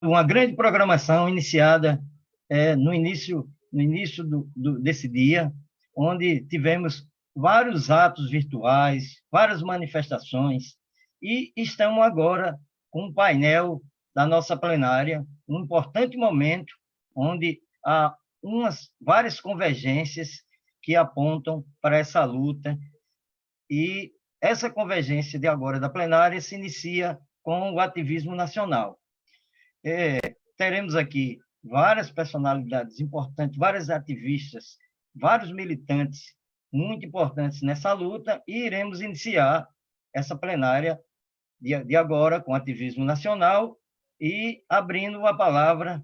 uma grande programação iniciada no início desse dia, onde tivemos vários atos virtuais, várias manifestações, e estamos agora com um painel da nossa plenária, um importante momento onde há várias convergências que apontam para essa luta, e essa convergência de agora da plenária se inicia com o ativismo nacional. Teremos aqui várias personalidades importantes, vários ativistas, vários militantes muito importantes nessa luta, e iremos iniciar essa plenária de agora com ativismo nacional e abrindo a palavra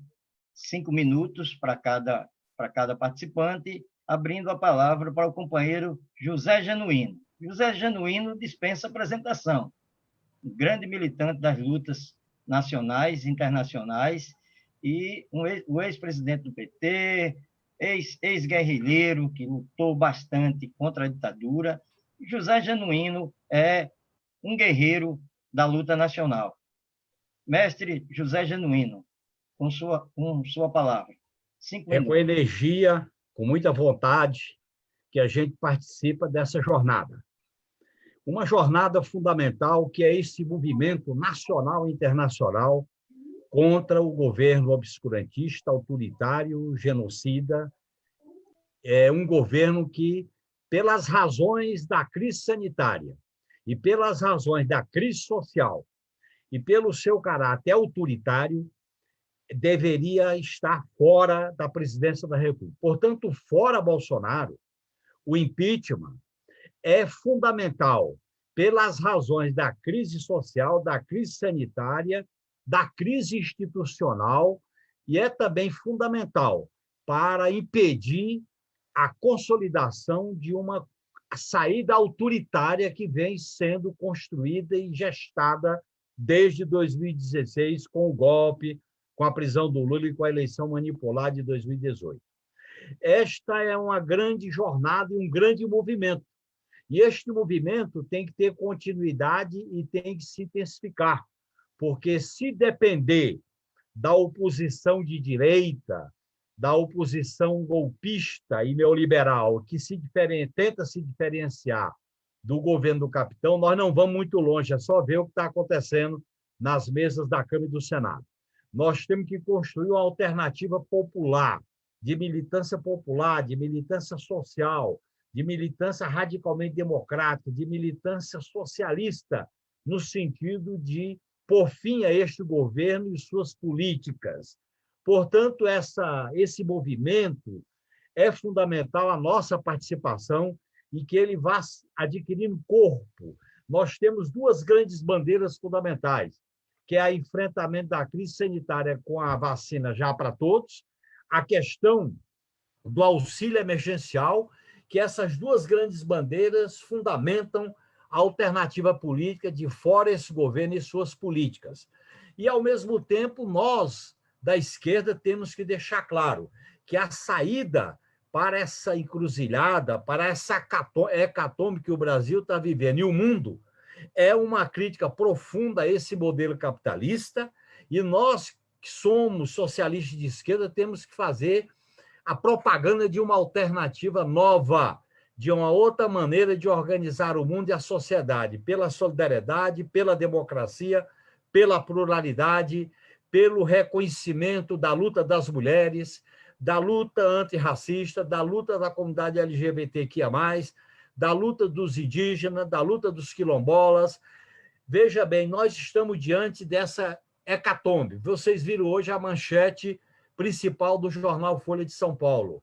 5 minutos para cada participante, abrindo a palavra para o companheiro José Genuíno. José Genuíno dispensa apresentação, um grande militante das lutas nacionais e internacionais, e o ex-presidente do PT, ex-guerrilheiro, que lutou bastante contra a ditadura. José Genuíno é um guerreiro da luta nacional. Mestre José Genuíno, com sua palavra. 5 É minutos. com energia, com muita vontade, que a gente participa dessa jornada. Uma jornada fundamental que é esse movimento nacional e internacional contra o governo obscurantista, autoritário, genocida. É um governo que, pelas razões da crise sanitária e pelas razões da crise social e pelo seu caráter autoritário, deveria estar fora da presidência da República. Portanto, fora Bolsonaro, o impeachment é fundamental pelas razões da crise social, da crise sanitária, da crise institucional, e é também fundamental para impedir a consolidação de uma saída autoritária que vem sendo construída e gestada desde 2016, com o golpe, com a prisão do Lula e com a eleição manipulada de 2018. Esta é uma grande jornada e um grande movimento. E este movimento tem que ter continuidade e tem que se intensificar, porque se depender da oposição de direita, da oposição golpista e neoliberal, que tenta se diferenciar do governo do capitão, nós não vamos muito longe, é só ver o que está acontecendo nas mesas da Câmara e do Senado. Nós temos que construir uma alternativa popular, de militância social, de militância radicalmente democrática, de militância socialista, no sentido de pôr fim a este governo e suas políticas. Portanto, esse movimento é fundamental a nossa participação e que ele vá adquirindo corpo. Nós temos duas grandes bandeiras fundamentais, que é o enfrentamento da crise sanitária com a vacina já para todos, a questão do auxílio emergencial, que essas duas grandes bandeiras fundamentam a alternativa política de fora esse governo e suas políticas. E, ao mesmo tempo, nós, da esquerda, temos que deixar claro que a saída para essa encruzilhada, para essa hecatombe que o Brasil está vivendo e o mundo, é uma crítica profunda a esse modelo capitalista, e nós, que somos socialistas de esquerda, temos que fazer a propaganda de uma alternativa nova, de uma outra maneira de organizar o mundo e a sociedade, pela solidariedade, pela democracia, pela pluralidade, pelo reconhecimento da luta das mulheres, da luta antirracista, da luta da comunidade LGBTQIA+, da luta dos indígenas, da luta dos quilombolas. Veja bem, nós estamos diante dessa hecatombe. Vocês viram hoje a manchete principal do jornal Folha de São Paulo.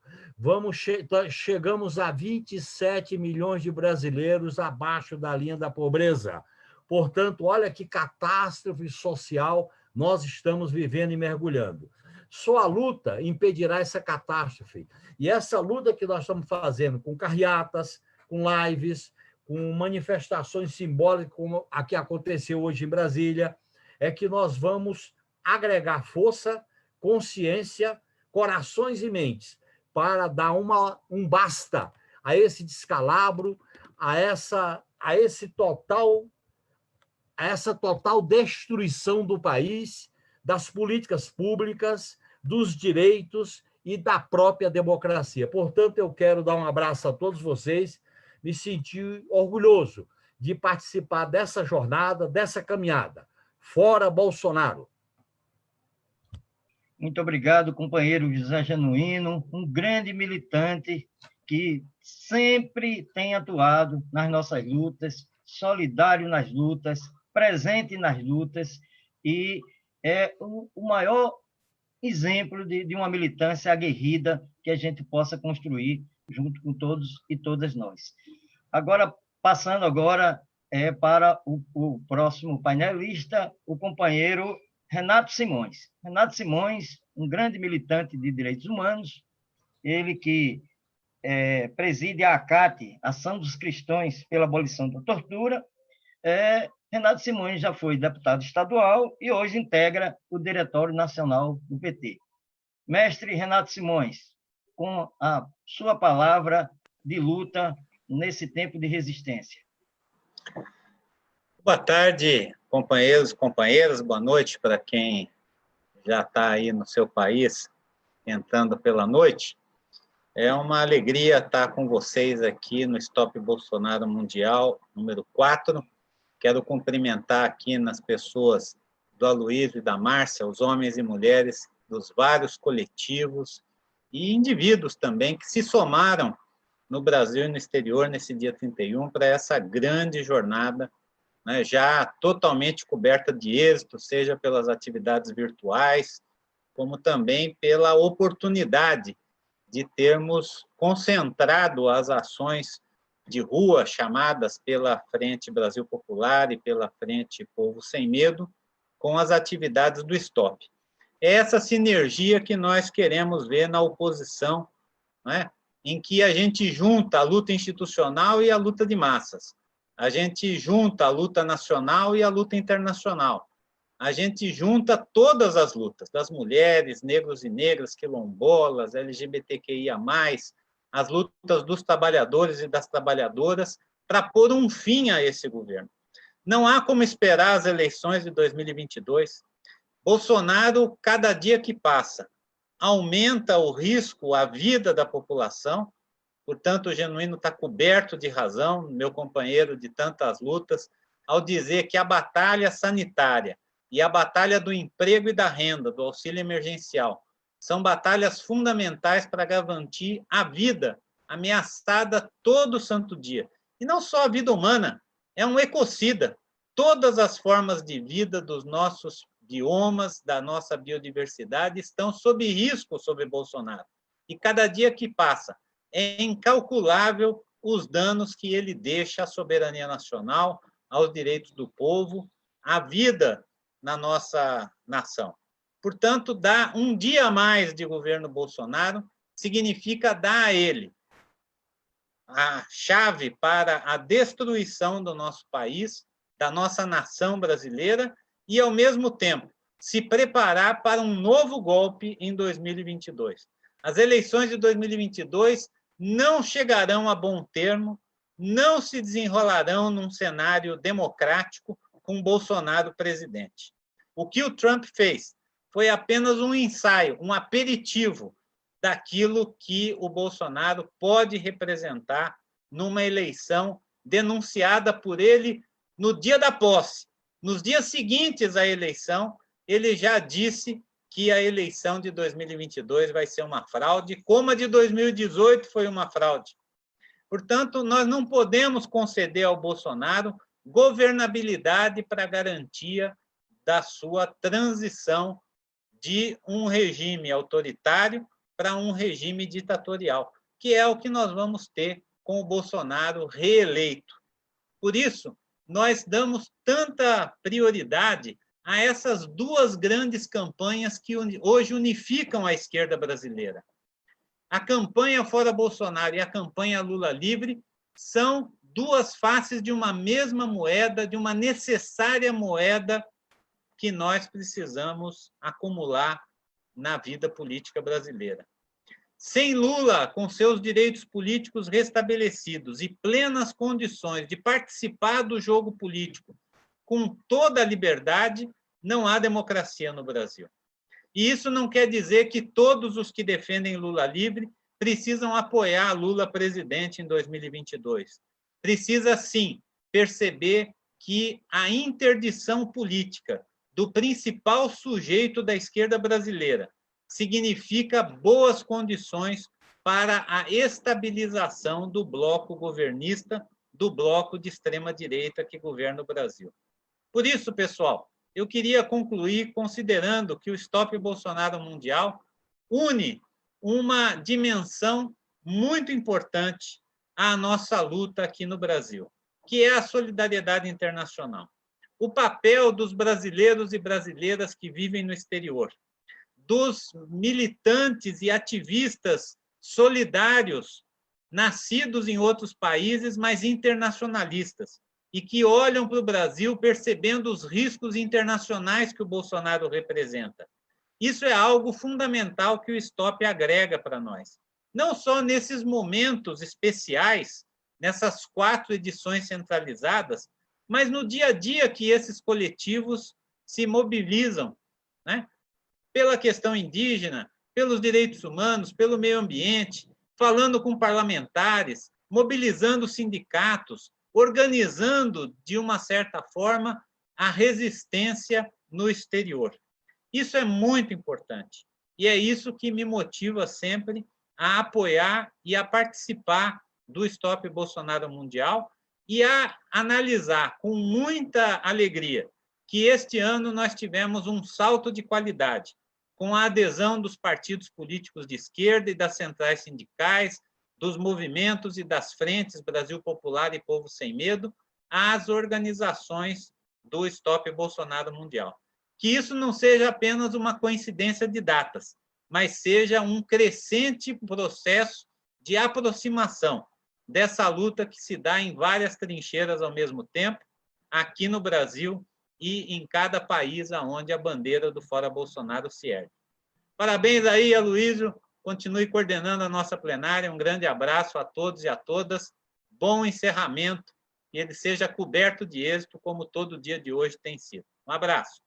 Chegamos a 27 milhões de brasileiros abaixo da linha da pobreza. Portanto, olha que catástrofe social nós estamos vivendo e mergulhando. Só a luta impedirá essa catástrofe. E essa luta que nós estamos fazendo com carreatas, com lives, com manifestações simbólicas, como a que aconteceu hoje em Brasília, é que nós vamos agregar força, consciência, corações e mentes para dar um basta a esse descalabro, a essa total destruição do país, das políticas públicas, dos direitos e da própria democracia. Portanto, eu quero dar um abraço a todos vocês, me sentir orgulhoso de participar dessa jornada, dessa caminhada. Fora Bolsonaro! Muito obrigado, companheiro José Genuíno, um grande militante que sempre tem atuado nas nossas lutas, solidário nas lutas, presente nas lutas, e é o maior exemplo de uma militância aguerrida que a gente possa construir junto com todos e todas nós. Agora, passando agora para o próximo painelista, o companheiro Renato Simões. Renato Simões, um grande militante de direitos humanos, ele que preside a ACAT, Ação dos Cristãos pela Abolição da Tortura. Renato Simões já foi deputado estadual e hoje integra o Diretório Nacional do PT. Mestre Renato Simões, com a sua palavra de luta nesse tempo de resistência. Boa tarde, companheiros e companheiras. Boa noite para quem já está aí no seu país, entrando pela noite. É uma alegria estar com vocês aqui no Stop Bolsonaro Mundial, número 4. Quero cumprimentar aqui nas pessoas do Aloysio e da Márcia, os homens e mulheres dos vários coletivos e indivíduos também que se somaram no Brasil e no exterior nesse dia 31 para essa grande jornada, né, já totalmente coberta de êxito, seja pelas atividades virtuais, como também pela oportunidade de termos concentrado as ações de rua chamadas pela Frente Brasil Popular e pela Frente Povo Sem Medo, com as atividades do Stop. É essa sinergia que nós queremos ver na oposição, né, em que a gente junta a luta institucional e a luta de massas. A gente junta a luta nacional e a luta internacional. A gente junta todas as lutas, das mulheres, negros e negras, quilombolas, LGBTQIA+, as lutas dos trabalhadores e das trabalhadoras, para pôr um fim a esse governo. Não há como esperar as eleições de 2022. Bolsonaro, cada dia que passa, aumenta o risco à vida da população. Portanto, o Genuíno está coberto de razão, meu companheiro de tantas lutas, ao dizer que a batalha sanitária e a batalha do emprego e da renda, do auxílio emergencial, são batalhas fundamentais para garantir a vida ameaçada todo santo dia. E não só a vida humana, é um ecocida. Todas as formas de vida dos nossos biomas, da nossa biodiversidade, estão sob risco sob Bolsonaro. E cada dia que passa, é incalculável os danos que ele deixa à soberania nacional, aos direitos do povo, à vida na nossa nação. Portanto, dar um dia a mais de governo Bolsonaro significa dar a ele a chave para a destruição do nosso país, da nossa nação brasileira, e, ao mesmo tempo, se preparar para um novo golpe em 2022. As eleições de 2022 não chegarão a bom termo, não se desenrolarão num cenário democrático com Bolsonaro presidente. O que o Trump fez foi apenas um ensaio, um aperitivo daquilo que o Bolsonaro pode representar numa eleição denunciada por ele no dia da posse. Nos dias seguintes à eleição, ele já disse que a eleição de 2022 vai ser uma fraude, como a de 2018 foi uma fraude. Portanto, nós não podemos conceder ao Bolsonaro governabilidade para garantia da sua transição de um regime autoritário para um regime ditatorial, que é o que nós vamos ter com o Bolsonaro reeleito. Por isso, nós damos tanta prioridade a essas duas grandes campanhas que hoje unificam a esquerda brasileira. A campanha Fora Bolsonaro e a campanha Lula Livre são duas faces de uma mesma moeda, de uma necessária moeda que nós precisamos acumular na vida política brasileira. Sem Lula, com seus direitos políticos restabelecidos e plenas condições de participar do jogo político com toda a liberdade, não há democracia no Brasil. E isso não quer dizer que todos os que defendem Lula livre precisam apoiar Lula presidente em 2022. Precisa, sim, perceber que a interdição política do principal sujeito da esquerda brasileira significa boas condições para a estabilização do bloco governista, do bloco de extrema-direita que governa o Brasil. Por isso, pessoal, eu queria concluir considerando que o Stop Bolsonaro Mundial une uma dimensão muito importante à nossa luta aqui no Brasil, que é a solidariedade internacional. O papel dos brasileiros e brasileiras que vivem no exterior, dos militantes e ativistas solidários, nascidos em outros países, mas internacionalistas, e que olham para o Brasil percebendo os riscos internacionais que o Bolsonaro representa. Isso é algo fundamental que o Stop agrega para nós. Não só nesses momentos especiais, nessas 4 edições centralizadas, mas no dia a dia que esses coletivos se mobilizam, né? Pela questão indígena, pelos direitos humanos, pelo meio ambiente, falando com parlamentares, mobilizando sindicatos, organizando, de uma certa forma, a resistência no exterior. Isso é muito importante. E é isso que me motiva sempre a apoiar e a participar do Stop Bolsonaro Mundial e a analisar com muita alegria que este ano nós tivemos um salto de qualidade, com a adesão dos partidos políticos de esquerda e das centrais sindicais, dos movimentos e das frentes Brasil Popular e Povo Sem Medo, às organizações do Stop Bolsonaro Mundial. Que isso não seja apenas uma coincidência de datas, mas seja um crescente processo de aproximação dessa luta que se dá em várias trincheiras ao mesmo tempo, aqui no Brasil e em cada país onde a bandeira do Fora Bolsonaro se ergue. Parabéns aí, Aloysio. Continue coordenando a nossa plenária. Um grande abraço a todos e a todas. Bom encerramento e ele seja coberto de êxito, como todo dia de hoje tem sido. Um abraço.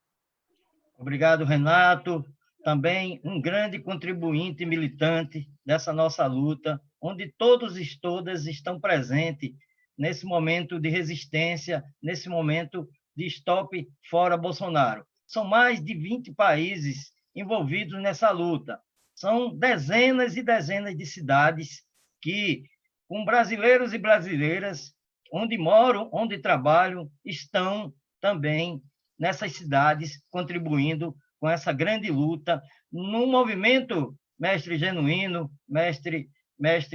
Obrigado, Renato. Também um grande contribuinte e militante dessa nossa luta, onde todos e todas estão presentes nesse momento de resistência, nesse momento de Stop Fora Bolsonaro. São mais de 20 países envolvidos nessa luta. São dezenas e dezenas de cidades que, com brasileiros e brasileiras, onde moram, onde trabalham, estão também nessas cidades contribuindo com essa grande luta, num movimento, mestre Genuíno, mestre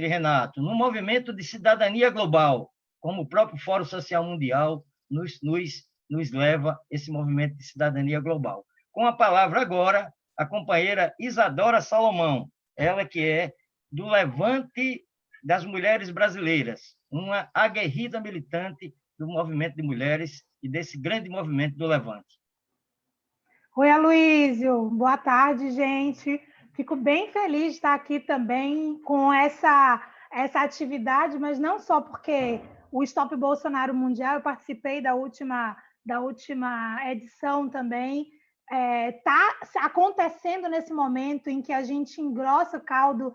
Renato, num movimento de cidadania global, como o próprio Fórum Social Mundial nos leva esse movimento de cidadania global. Com a palavra agora, a companheira Isadora Salomão, ela que é do Levante das Mulheres Brasileiras, uma aguerrida militante do movimento de mulheres e desse grande movimento do Levante. Oi, Aloysio. Boa tarde, gente. Fico bem feliz de estar aqui também com essa atividade, mas não só porque o Stop Bolsonaro Mundial, eu participei da última edição também, está acontecendo nesse momento em que a gente engrossa o caldo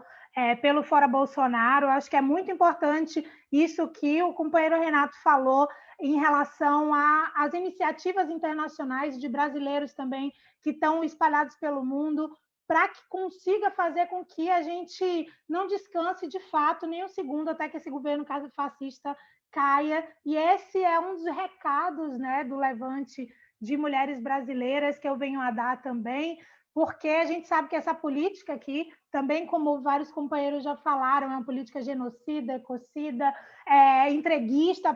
pelo Fora Bolsonaro. Eu acho que é muito importante isso que o companheiro Renato falou em relação às iniciativas internacionais de brasileiros também que estão espalhados pelo mundo, para que consiga fazer com que a gente não descanse de fato nem um segundo até que esse governo fascista caia. E esse é um dos recados, né, do Levante de Mulheres Brasileiras que eu venho a dar também, porque a gente sabe que essa política aqui, também como vários companheiros já falaram, é uma política genocida, ecocida, entreguista,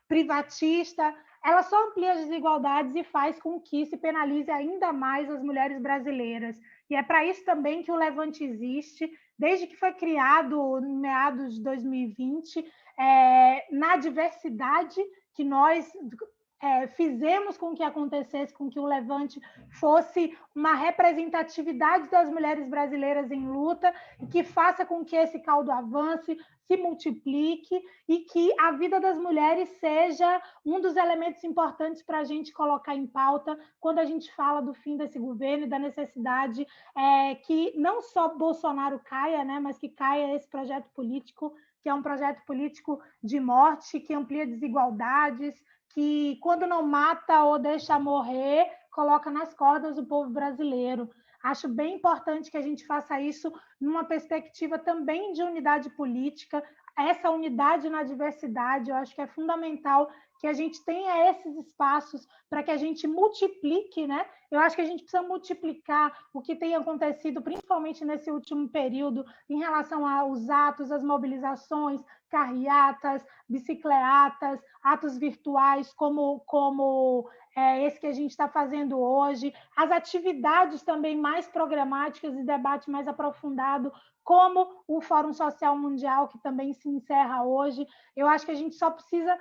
privatista, ela só amplia as desigualdades e faz com que se penalize ainda mais as mulheres brasileiras. E é para isso também que o Levante existe, desde que foi criado em meados de 2020, na diversidade que nós fizemos com que acontecesse, com que o Levante fosse uma representatividade das mulheres brasileiras em luta e que faça com que esse caldo avance, se multiplique e que a vida das mulheres seja um dos elementos importantes para a gente colocar em pauta quando a gente fala do fim desse governo e da necessidade que não só Bolsonaro caia, né, mas que caia esse projeto político, que é um projeto político de morte, que amplia desigualdades, que, quando não mata ou deixa morrer, coloca nas cordas o povo brasileiro. Acho bem importante que a gente faça isso numa perspectiva também de unidade política, essa unidade na diversidade. Eu acho que é fundamental que a gente tenha esses espaços para que a gente multiplique, né? Eu acho que a gente precisa multiplicar o que tem acontecido, principalmente nesse último período, em relação aos atos, às mobilizações, carreatas, bicicleatas, atos virtuais como esse que a gente está fazendo hoje, as atividades também mais programáticas e debate mais aprofundado, como o Fórum Social Mundial, que também se encerra hoje. Eu acho que a gente só precisa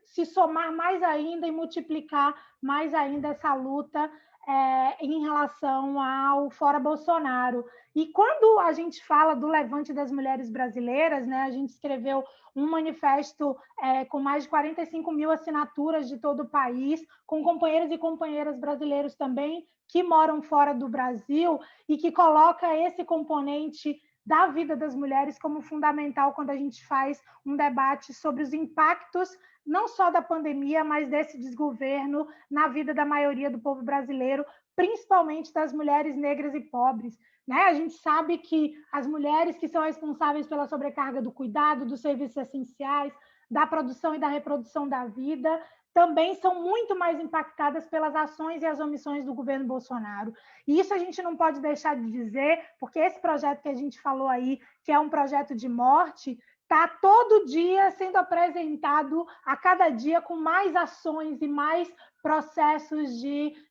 se somar mais ainda e multiplicar mais ainda essa luta em relação ao Fora Bolsonaro. E quando a gente fala do Levante das Mulheres Brasileiras, né, a gente escreveu um manifesto com mais de 45 mil assinaturas de todo o país, com companheiros e companheiras brasileiros também que moram fora do Brasil e que coloca esse componente da vida das mulheres como fundamental quando a gente faz um debate sobre os impactos não só da pandemia, mas desse desgoverno na vida da maioria do povo brasileiro, principalmente das mulheres negras e pobres. Né? A gente sabe que as mulheres que são responsáveis pela sobrecarga do cuidado, dos serviços essenciais, da produção e da reprodução da vida, também são muito mais impactadas pelas ações e as omissões do governo Bolsonaro. E isso a gente não pode deixar de dizer, porque esse projeto que a gente falou aí, que é um projeto de morte, está todo dia sendo apresentado, a cada dia, com mais ações e mais processos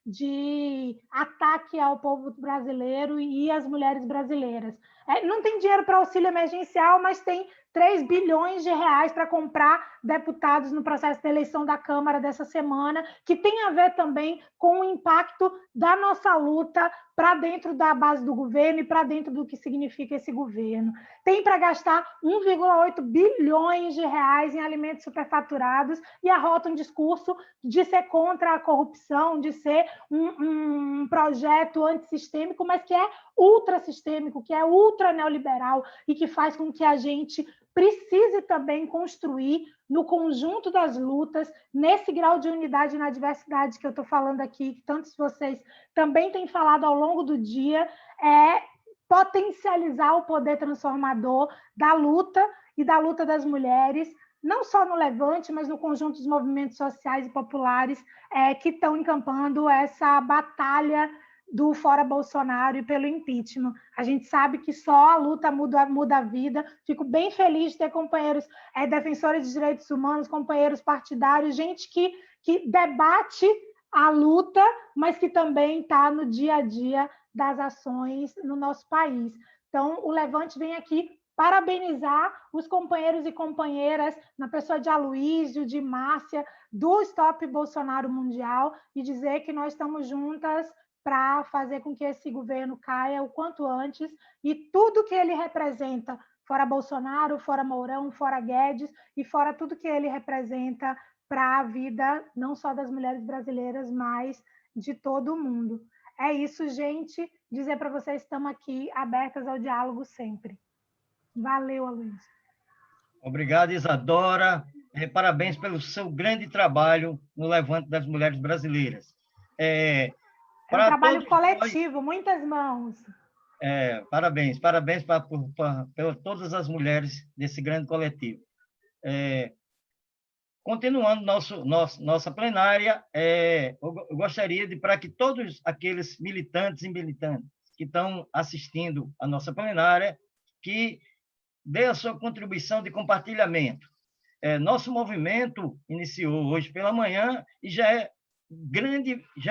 de ataque ao povo brasileiro e às mulheres brasileiras. Não tem dinheiro para auxílio emergencial, mas tem 3 bilhões de reais para comprar deputados no processo de eleição da Câmara dessa semana, que tem a ver também com o impacto da nossa luta para dentro da base do governo e para dentro do que significa esse governo. Tem para gastar 1,8 bilhões de reais em alimentos superfaturados e arrota um discurso de ser contra a corrupção, de ser um projeto antissistêmico, mas que é ultrasistêmico, que é ultra neoliberal e que faz com que a gente precise também construir no conjunto das lutas, nesse grau de unidade na diversidade que eu estou falando aqui, que tantos de vocês também têm falado ao longo do dia, potencializar o poder transformador da luta e da luta das mulheres, não só no Levante, mas no conjunto dos movimentos sociais e populares que estão encampando essa batalha do Fora Bolsonaro e pelo impeachment. A gente sabe que só a luta muda a vida. Fico bem feliz de ter companheiros defensores de direitos humanos, companheiros partidários, gente que debate a luta, mas que também está no dia a dia das ações no nosso país. Então, o Levante vem aqui parabenizar os companheiros e companheiras, na pessoa de Aloysio, de Márcia, do Stop Bolsonaro Mundial, e dizer que nós estamos juntas para fazer com que esse governo caia o quanto antes, e tudo que ele representa, fora Bolsonaro, fora Mourão, fora Guedes, e fora tudo que ele representa para a vida, não só das mulheres brasileiras, mas de todo o mundo. É isso, gente. Dizer para vocês que estamos aqui abertas ao diálogo sempre. Valeu, Aloysio. Obrigado, Isadora. Parabéns pelo seu grande trabalho no Levante das Mulheres Brasileiras. É um trabalho coletivo, muitas mãos. Parabéns para todas as mulheres desse grande coletivo. Continuando nossa plenária, eu gostaria para que todos aqueles militantes e militantes que estão assistindo a nossa plenária, que dê a sua contribuição de compartilhamento. Nosso movimento iniciou hoje pela manhã e já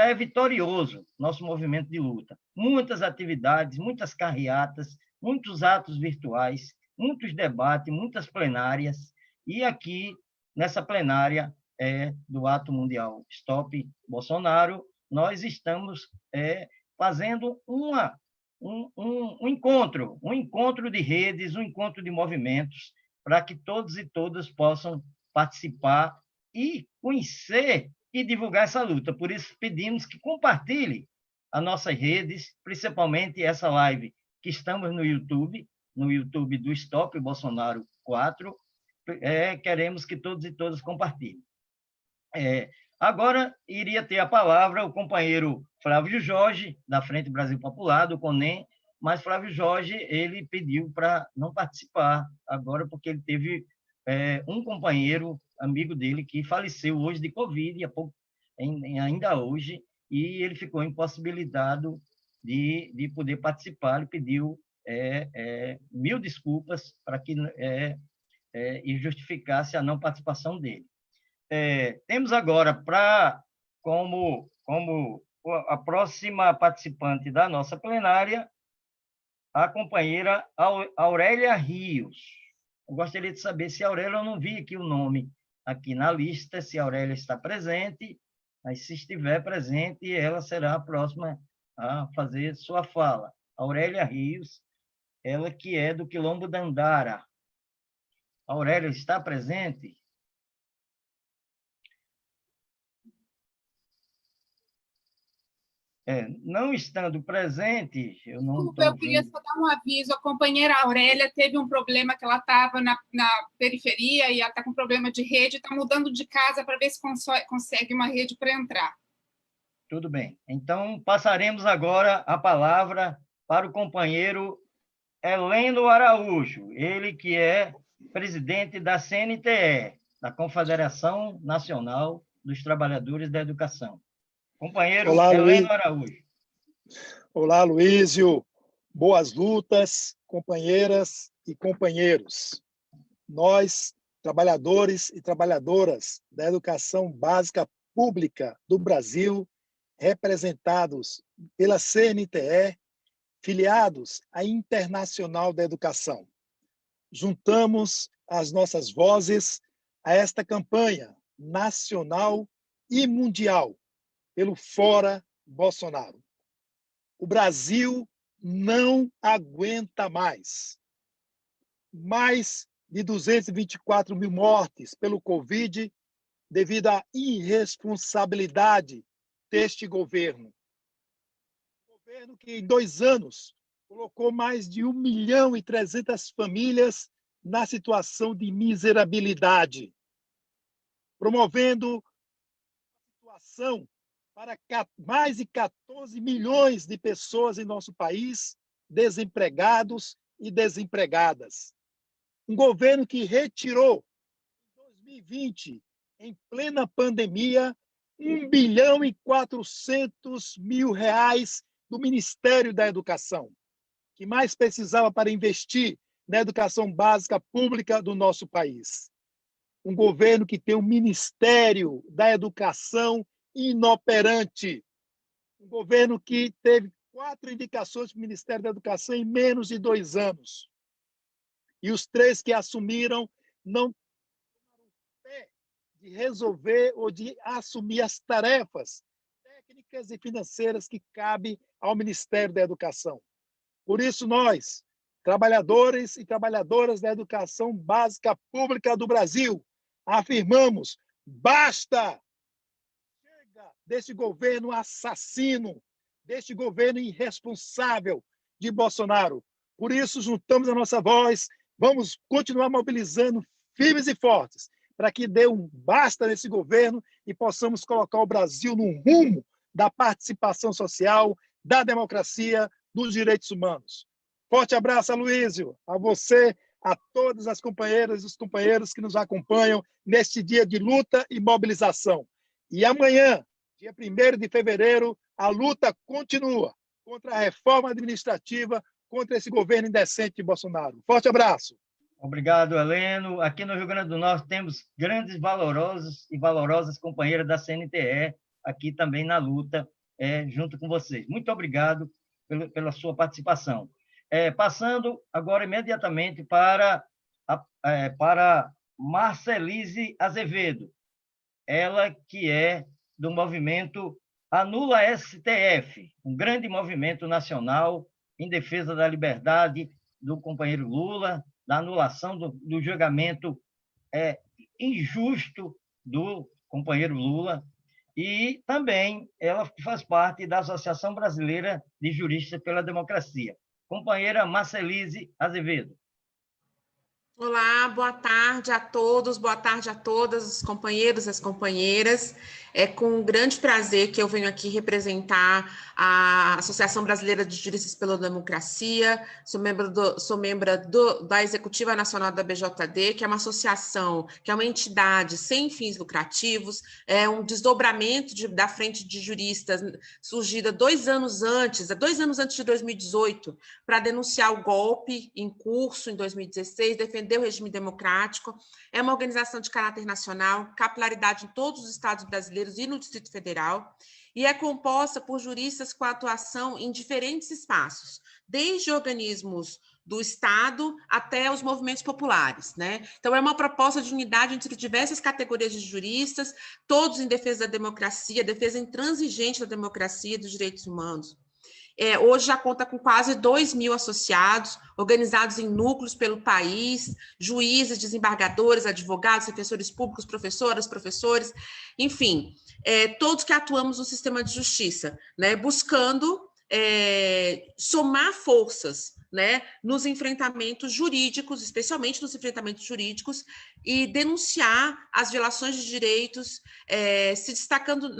é vitorioso, nosso movimento de luta. Muitas atividades, muitas carreatas, muitos atos virtuais, muitos debates, muitas plenárias, e aqui, nessa plenária, do Ato Mundial Stop Bolsonaro, nós estamos fazendo um encontro de redes, um encontro de movimentos, para que todos e todas possam participar e conhecer e divulgar essa luta. Por isso, pedimos que compartilhe as nossas redes, principalmente essa live que estamos no YouTube do Stop Bolsonaro 4. Queremos que todos e todas compartilhem. Agora, iria ter a palavra o companheiro Flávio Jorge, da Frente Brasil Popular, do CONEM, mas Flávio Jorge, ele pediu para não participar agora, porque ele teve um companheiro, amigo dele, que faleceu hoje de Covid, ainda hoje, e ele ficou impossibilitado de poder participar. Ele pediu 1000 desculpas para que e justificasse a não participação dele. Temos agora, como a próxima participante da nossa plenária, a companheira Aurélia Rios. Eu gostaria de saber se a Aurélia, eu não vi aqui o nome aqui na lista, se a Aurélia está presente, mas se estiver presente, ela será a próxima a fazer sua fala. Aurélia Rios, ela que é do Quilombo da Andara. A Aurélia está presente? Não estando presente, eu não Desculpa, eu queria só dar um aviso. A companheira Aurélia teve um problema que ela estava na periferia e ela está com problema de rede, está mudando de casa para ver se consegue uma rede para entrar. Tudo bem. Então, passaremos agora a palavra para o companheiro Heleno Araújo, ele que é presidente da CNTE, da Confederação Nacional dos Trabalhadores da Educação. Companheiro Heleno Araújo. Olá, Luísio. Boas lutas, companheiras e companheiros. Nós, trabalhadores e trabalhadoras da educação básica pública do Brasil, representados pela CNTE, filiados à Internacional da Educação, juntamos as nossas vozes a esta campanha nacional e mundial pelo Fora Bolsonaro. O Brasil não aguenta mais. Mais de 224 mil mortes pelo Covid devido à irresponsabilidade deste governo. Um governo que, em 2 anos, colocou mais de 1.300.000 famílias na situação de miserabilidade, promovendo a situação para mais de 14 milhões de pessoas em nosso país, desempregados e desempregadas. Um governo que retirou, em 2020, em plena pandemia, 1.400.000 reais do Ministério da Educação, que mais precisava para investir na educação básica pública do nosso país. Um governo que tem um Ministério da Educação inoperante. Um governo que teve 4 indicações do Ministério da Educação em menos de 2 anos. E os 3 que assumiram não tomaram pé de resolver ou de assumir as tarefas técnicas e financeiras que cabem ao Ministério da Educação. Por isso, nós, trabalhadores e trabalhadoras da educação básica pública do Brasil, afirmamos: basta! Deste governo assassino, deste governo irresponsável de Bolsonaro. Por isso, juntamos a nossa voz, vamos continuar mobilizando firmes e fortes para que dê um basta nesse governo e possamos colocar o Brasil no rumo da participação social, da democracia, dos direitos humanos. Forte abraço, Aloysio, a você, a todas as companheiras e os companheiros que nos acompanham neste dia de luta e mobilização. E amanhã, dia 1º de fevereiro, a luta continua contra a reforma administrativa, contra esse governo indecente de Bolsonaro. Forte abraço. Obrigado, Heleno. Aqui no Rio Grande do Norte temos grandes, valorosos e valorosas companheiras da CNTE aqui também na luta, junto com vocês. Muito obrigado pela sua participação. Passando agora imediatamente para Marcelise Azevedo, ela que é do movimento Anula STF, um grande movimento nacional em defesa da liberdade do companheiro Lula, da anulação do julgamento injusto do companheiro Lula, e também ela faz parte da Associação Brasileira de Juristas pela Democracia. Companheira Marcelise Azevedo. Olá, boa tarde a todos, boa tarde a todas, os companheiros e as companheiras. É com grande prazer que eu venho aqui representar a Associação Brasileira de Juristas pela Democracia, sou membro da Executiva Nacional da BJD, que é uma associação, que é uma entidade sem fins lucrativos, é um desdobramento da Frente de Juristas, surgida 2 anos antes de 2018, para denunciar o golpe em curso em 2016, defender o regime democrático. É uma organização de caráter nacional, capilaridade em todos os estados brasileiros e no Distrito Federal, e é composta por juristas com atuação em diferentes espaços, desde organismos do Estado até os movimentos populares, né? Então, é uma proposta de unidade entre diversas categorias de juristas, todos em defesa da democracia, defesa intransigente da democracia e dos direitos humanos. Hoje já conta com quase 2.000 associados, organizados em núcleos pelo país, juízes, desembargadores, advogados, defensores públicos, professoras, professores, enfim, todos que atuamos no sistema de justiça, né, buscando somar forças, né, nos enfrentamentos jurídicos, especialmente nos enfrentamentos jurídicos, e denunciar as violações de direitos, se destacando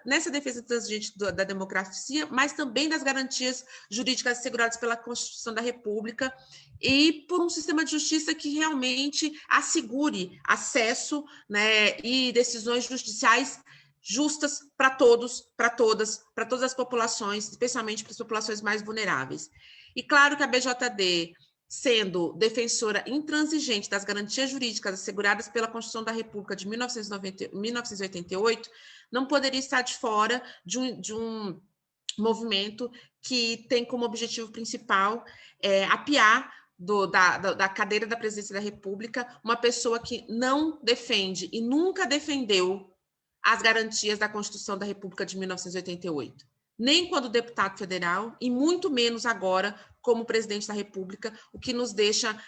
nessa defesa transigente da democracia, mas também das garantias jurídicas asseguradas pela Constituição da República, e por um sistema de justiça que realmente assegure acesso, né, e decisões judiciais justas para todos, para todas as populações, especialmente para as populações mais vulneráveis. E claro que a BJD, sendo defensora intransigente das garantias jurídicas asseguradas pela Constituição da República de 1988, não poderia estar de fora de um movimento que tem como objetivo principal apiar da cadeira da presidência da República uma pessoa que não defende e nunca defendeu as garantias da Constituição da República de 1988. Nem quando deputado federal, e muito menos agora como presidente da República, o que nos deixa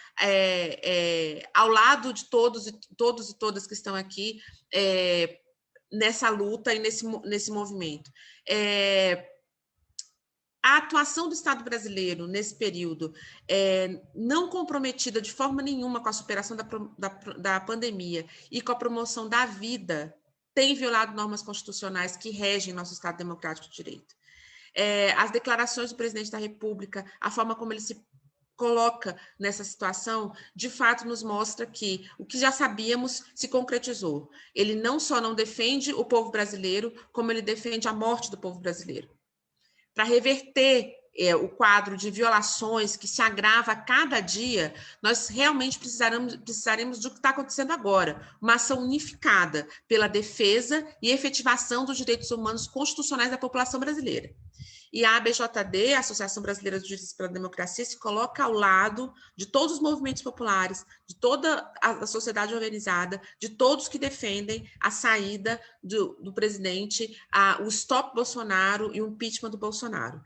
ao lado de todos e todas que estão aqui nessa luta e nesse movimento. A atuação do Estado brasileiro nesse período, não comprometida de forma nenhuma com a superação da pandemia e com a promoção da vida, tem violado normas constitucionais que regem nosso Estado democrático de direito. As declarações do presidente da República, a forma como ele se coloca nessa situação, de fato nos mostra que o que já sabíamos se concretizou. Ele não só não defende o povo brasileiro, como ele defende a morte do povo brasileiro. Para reverter o quadro de violações que se agrava a cada dia, nós realmente precisaremos do que está acontecendo agora, uma ação unificada pela defesa e efetivação dos direitos humanos constitucionais da população brasileira. E a ABJD, a Associação Brasileira de Juristas pela Democracia, se coloca ao lado de todos os movimentos populares, de toda a sociedade organizada, de todos que defendem a saída do presidente, o stop Bolsonaro e o impeachment do Bolsonaro.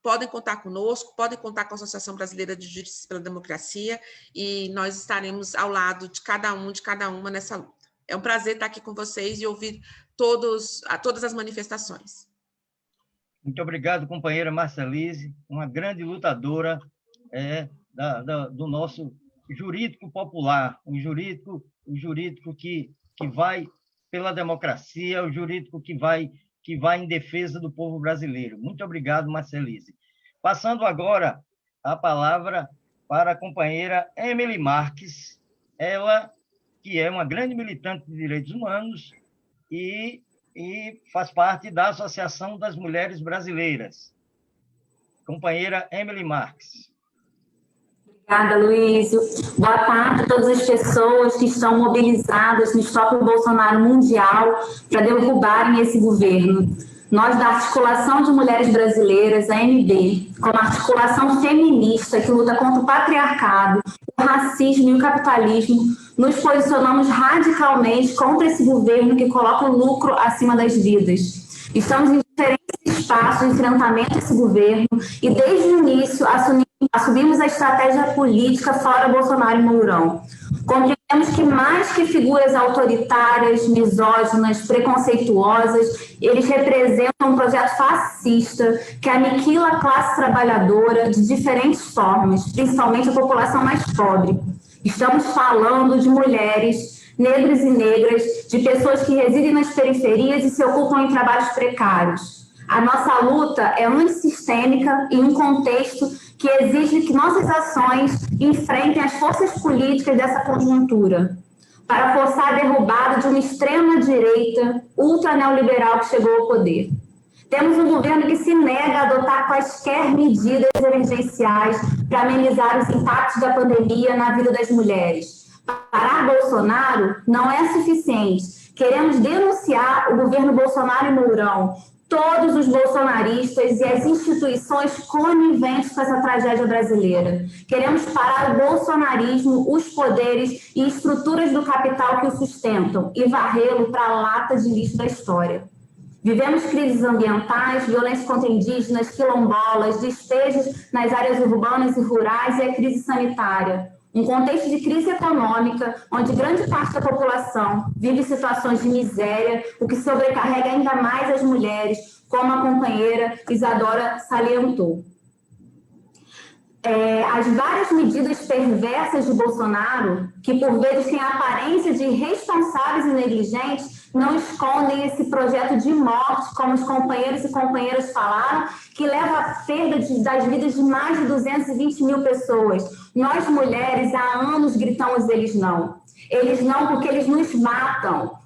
Podem contar conosco, podem contar com a Associação Brasileira de Juristas pela Democracia, e nós estaremos ao lado de cada uma nessa luta. É um prazer estar aqui com vocês e ouvir todas as manifestações. Muito obrigado, companheira Marcelise, uma grande lutadora do nosso jurídico popular, um jurídico que vai pela democracia, o jurídico que vai em defesa do povo brasileiro. Muito obrigado, Marcelise. Passando agora a palavra para a companheira Emily Marques, ela que é uma grande militante de direitos humanos e faz parte da Associação das Mulheres Brasileiras. Companheira Emily Marques. Obrigada, Luísio. Boa tarde a todas as pessoas que estão mobilizadas no Stop Bolsonaro Mundial para derrubarem esse governo. Nós, da Articulação de Mulheres Brasileiras, a AMB, como articulação feminista que luta contra o patriarcado, o racismo e o capitalismo, nos posicionamos radicalmente contra esse governo que coloca o lucro acima das vidas. Estamos em diferentes espaços de enfrentamento a esse governo e, desde o início, assumimos a estratégia política fora Bolsonaro e Mourão. Compreendemos que, mais que figuras autoritárias, misóginas, preconceituosas, eles representam um projeto fascista que aniquila a classe trabalhadora de diferentes formas, principalmente a população mais pobre. Estamos falando de mulheres, negros e negras, de pessoas que residem nas periferias e se ocupam em trabalhos precários. A nossa luta é antissistêmica em um contexto que exige que nossas ações enfrentem as forças políticas dessa conjuntura, para forçar a derrubada de uma extrema-direita ultra-neoliberal que chegou ao poder. Temos um governo que se nega a adotar quaisquer medidas emergenciais para amenizar os impactos da pandemia na vida das mulheres. Parar Bolsonaro não é suficiente. Queremos denunciar o governo Bolsonaro e Mourão, todos os bolsonaristas e as instituições coniventes com essa tragédia brasileira. Queremos parar o bolsonarismo, os poderes e estruturas do capital que o sustentam e varrê-lo para a lata de lixo da história. Vivemos crises ambientais, violência contra indígenas, quilombolas, despejos nas áreas urbanas e rurais e a crise sanitária. Um contexto de crise econômica, onde grande parte da população vive situações de miséria, o que sobrecarrega ainda mais as mulheres, como a companheira Isadora salientou. As várias medidas perversas de Bolsonaro, que por vezes têm a aparência de irresponsáveis e negligentes, não escondem esse projeto de morte, como os companheiros e companheiras falaram, que leva à perda das vidas de mais de 220 mil pessoas. Nós, mulheres, há anos gritamos eles não. Eles não porque eles nos matam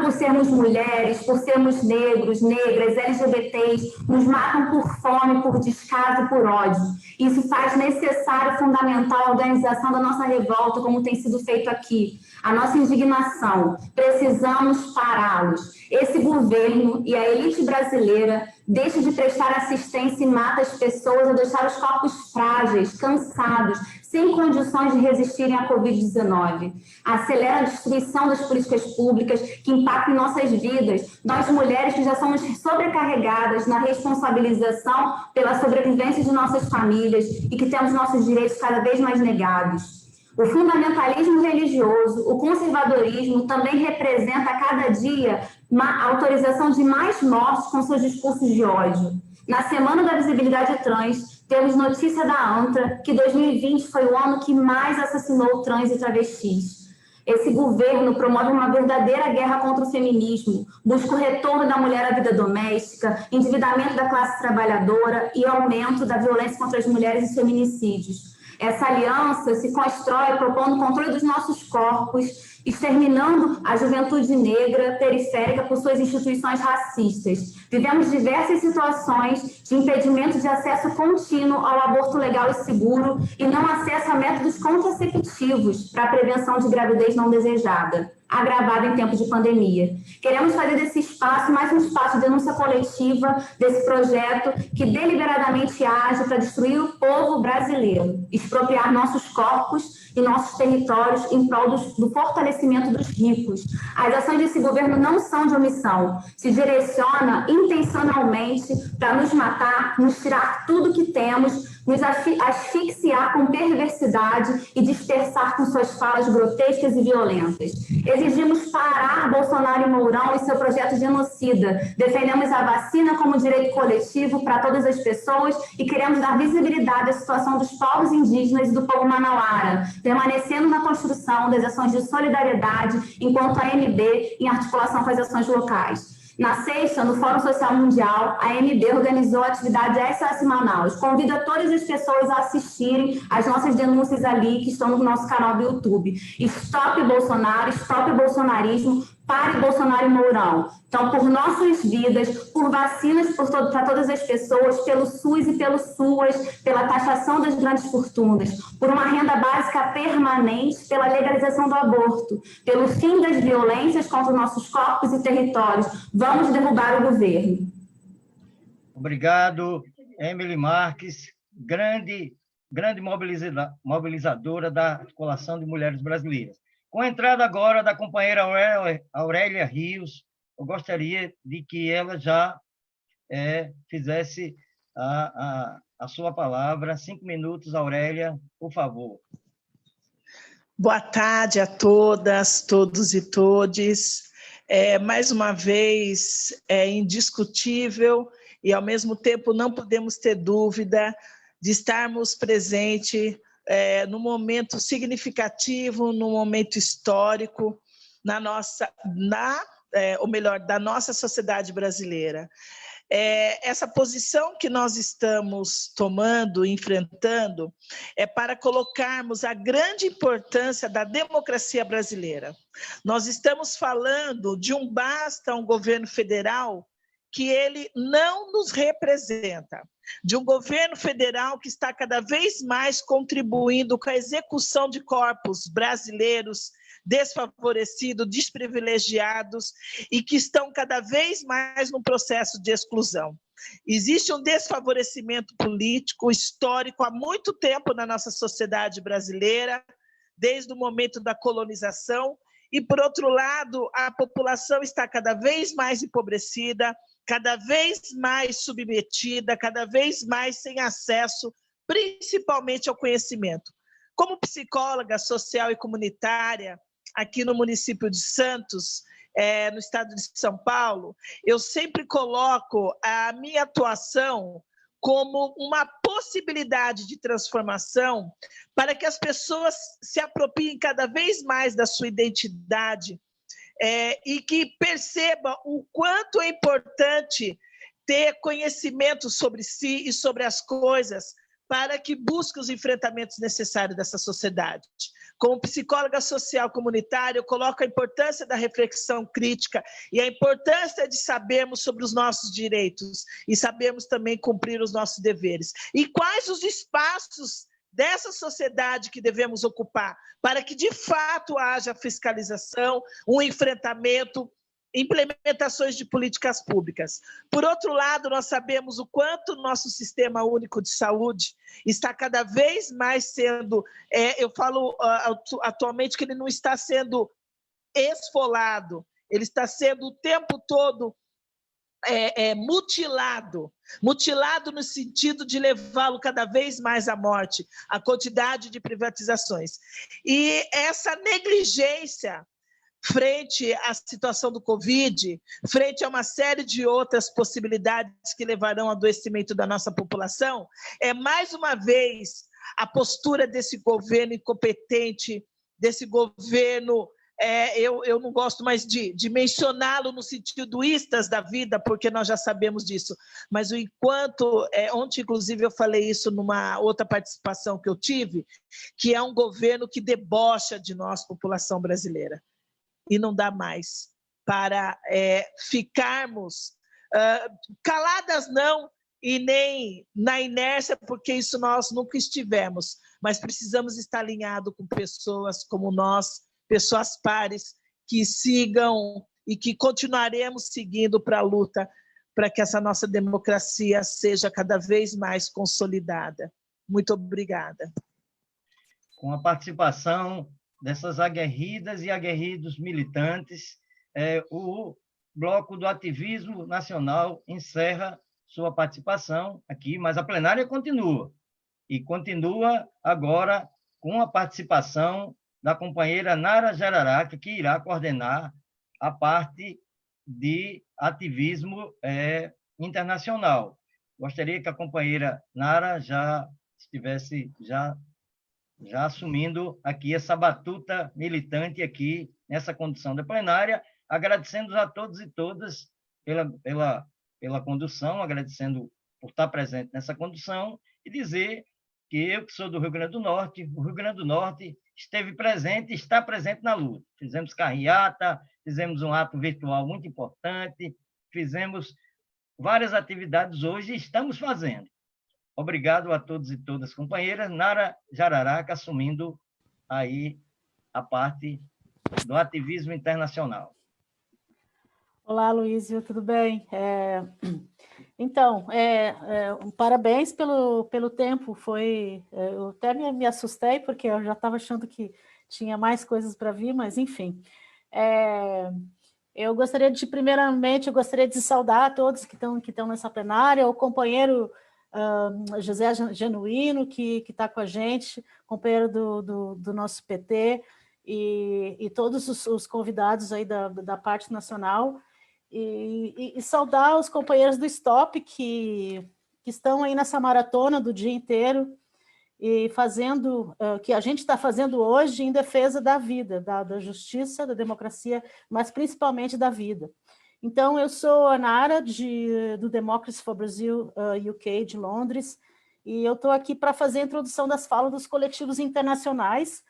por sermos mulheres, por sermos negros, negras, LGBTs, nos matam por fome, por descaso, por ódio. Isso faz necessário, fundamental a organização da nossa revolta, como tem sido feito aqui. A nossa indignação, precisamos pará-los. Esse governo e a elite brasileira deixam de prestar assistência e mata as pessoas a deixar os corpos frágeis, cansados, sem condições de resistirem à Covid-19. Acelera a destruição das políticas públicas que impactam nossas vidas. Nós, mulheres, que já somos sobrecarregadas na responsabilização pela sobrevivência de nossas famílias e que temos nossos direitos cada vez mais negados. O fundamentalismo religioso, o conservadorismo também representa a cada dia uma autorização de mais mortes com seus discursos de ódio. Na Semana da Visibilidade Trans, temos notícia da ANTRA que 2020 foi o ano que mais assassinou trans e travestis. Esse governo promove uma verdadeira guerra contra o feminismo, busca o retorno da mulher à vida doméstica, endividamento da classe trabalhadora e aumento da violência contra as mulheres e feminicídios. Essa aliança se constrói propondo o controle dos nossos corpos, exterminando a juventude negra periférica por suas instituições racistas. Vivemos diversas situações de impedimento de acesso contínuo ao aborto legal e seguro e não acesso a métodos contraceptivos para a prevenção de gravidez não desejada, agravada em tempos de pandemia. Queremos fazer desse espaço mais um espaço de denúncia coletiva desse projeto que deliberadamente age para destruir o povo brasileiro, expropriar nossos corpos e nossos territórios em prol do fortalecimento dos ricos. As ações desse governo não são de omissão, se direciona intencionalmente para nos matar, nos tirar tudo que temos, nos asfixiar com perversidade e dispersar com suas falas grotescas e violentas. Exigimos parar Bolsonaro e Mourão e seu projeto genocida. Defendemos a vacina como direito coletivo para todas as pessoas e queremos dar visibilidade à situação dos povos indígenas e do povo manauara, permanecendo na construção das ações de solidariedade enquanto a AMB em articulação com as ações locais. Na sexta, no Fórum Social Mundial, a AMB organizou a atividade SOS Manaus. Convida todas as pessoas a assistirem às nossas denúncias ali, que estão no nosso canal do YouTube. Stop Bolsonaro, Stop Bolsonarismo, pare Bolsonaro e Mourão. Então, por nossas vidas, por vacinas para todas as pessoas, pelo SUS e pelo SUAS, pela taxação das grandes fortunas, por uma renda básica permanente, pela legalização do aborto, pelo fim das violências contra nossos corpos e territórios. Vamos derrubar o governo. Obrigado, Emily Marques, grande mobilizadora da Articulação de Mulheres Brasileiras. Com a entrada agora da companheira Aurélia Rios, eu gostaria de que ela já fizesse a sua palavra. 5 minutos, Aurélia, por favor. Boa tarde a todas, todos e todes. Mais uma vez, é indiscutível e, ao mesmo tempo, não podemos ter dúvida de estarmos presentes num momento significativo, num momento histórico, da nossa sociedade brasileira. Essa posição que nós estamos tomando, enfrentando, é para colocarmos a grande importância da democracia brasileira. Nós estamos falando de um governo federal que ele não nos representa, de um governo federal que está cada vez mais contribuindo com a execução de corpos brasileiros desfavorecidos, desprivilegiados e que estão cada vez mais num processo de exclusão. Existe um desfavorecimento político histórico há muito tempo na nossa sociedade brasileira, desde o momento da colonização, e, por outro lado, a população está cada vez mais empobrecida, cada vez mais submetida, cada vez mais sem acesso, principalmente ao conhecimento. Como psicóloga social e comunitária, aqui no município de Santos, no estado de São Paulo, eu sempre coloco a minha atuação como uma possibilidade de transformação para que as pessoas se apropriem cada vez mais da sua identidade e que percebam o quanto é importante ter conhecimento sobre si e sobre as coisas para que busque os enfrentamentos necessários dessa sociedade. Como psicóloga social comunitária, eu coloco a importância da reflexão crítica e a importância de sabermos sobre os nossos direitos e sabermos também cumprir os nossos deveres. E quais os espaços dessa sociedade que devemos ocupar para que, de fato, haja fiscalização, um enfrentamento, implementações de políticas públicas. Por outro lado, nós sabemos o quanto o nosso sistema único de saúde está cada vez mais sendo, eu falo atualmente que ele não está sendo esfolado, ele está sendo o tempo todo mutilado no sentido de levá-lo cada vez mais à morte, a quantidade de privatizações. E essa negligência frente à situação do Covid, frente a uma série de outras possibilidades que levarão ao adoecimento da nossa população, mais uma vez a postura desse governo incompetente, desse governo, eu não gosto mais de mencioná-lo no sentido istas da vida, porque nós já sabemos disso, mas o enquanto, ontem inclusive eu falei isso numa outra participação que eu tive, que é um governo que debocha de nós, população brasileira. E não dá mais para ficarmos caladas, não, e nem na inércia, porque isso nós nunca estivemos, mas precisamos estar alinhados com pessoas como nós, pessoas pares, que sigam e que continuaremos seguindo para a luta, para que essa nossa democracia seja cada vez mais consolidada. Muito obrigada. Com a participação dessas aguerridas e aguerridos militantes, o Bloco do Ativismo Nacional encerra sua participação aqui, mas a plenária continua. E continua agora com a participação da companheira Nara Jararaca, que irá coordenar a parte de ativismo internacional. Gostaria que a companheira Nara já estivesse já assumindo aqui essa batuta militante aqui nessa condução da plenária, agradecendo a todos e todas pela condução, agradecendo por estar presente nessa condução e dizer que eu, que sou do Rio Grande do Norte, o Rio Grande do Norte esteve presente e está presente na luta. Fizemos carreata, fizemos um ato virtual muito importante, fizemos várias atividades hoje e estamos fazendo. Obrigado a todos e todas, companheiras. Nara Jararaca assumindo aí a parte do ativismo internacional. Olá, Luísio, tudo bem? Então, parabéns pelo tempo. Eu até me assustei, porque eu já estava achando que tinha mais coisas para vir, mas enfim. Primeiramente, eu gostaria de saudar a todos que estão nessa plenária, o companheiro José Genuíno, que está com a gente, companheiro do nosso PT, e todos os convidados aí da parte nacional, e saudar os companheiros do Stop que estão aí nessa maratona do dia inteiro, e fazendo que a gente está fazendo hoje em defesa da vida, da justiça, da democracia, mas principalmente da vida. Então, eu sou a Nara, do Democracy for Brazil UK, de Londres, e eu estou aqui para fazer a introdução das falas dos coletivos internacionais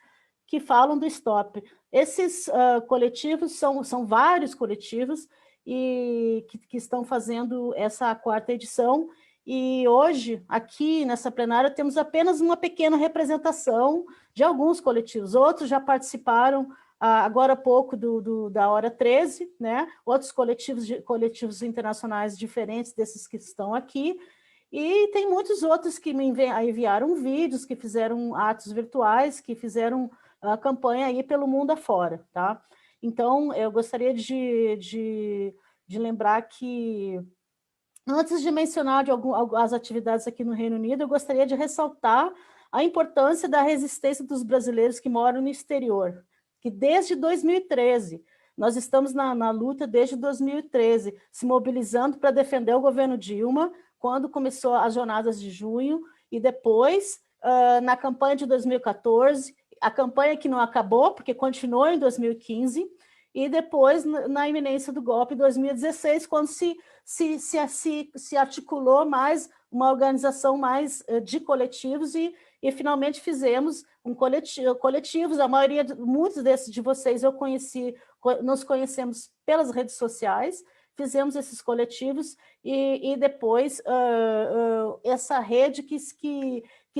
que falam do Stop. Esses coletivos são vários coletivos e que estão fazendo essa 4ª edição, e hoje, aqui nessa plenária, temos apenas uma pequena representação de alguns coletivos. Outros já participaram agora há pouco da Hora 13, né? Outros coletivos internacionais diferentes desses que estão aqui, e tem muitos outros que me enviaram vídeos, que fizeram atos virtuais, que fizeram a campanha aí pelo mundo afora, tá? Então, eu gostaria de lembrar que, antes de mencionar as atividades aqui no Reino Unido, eu gostaria de ressaltar a importância da resistência dos brasileiros que moram no exterior, que desde 2013, nós estamos na luta desde 2013, se mobilizando para defender o governo Dilma, quando começou as jornadas de junho, e depois, na campanha de 2014, a campanha que não acabou, porque continuou em 2015, e depois na iminência do golpe em 2016, quando se articulou mais uma organização mais de coletivos, e finalmente fizemos coletivos. A maioria, muitos de vocês eu conheci, nos conhecemos pelas redes sociais, fizemos esses coletivos, e depois essa rede que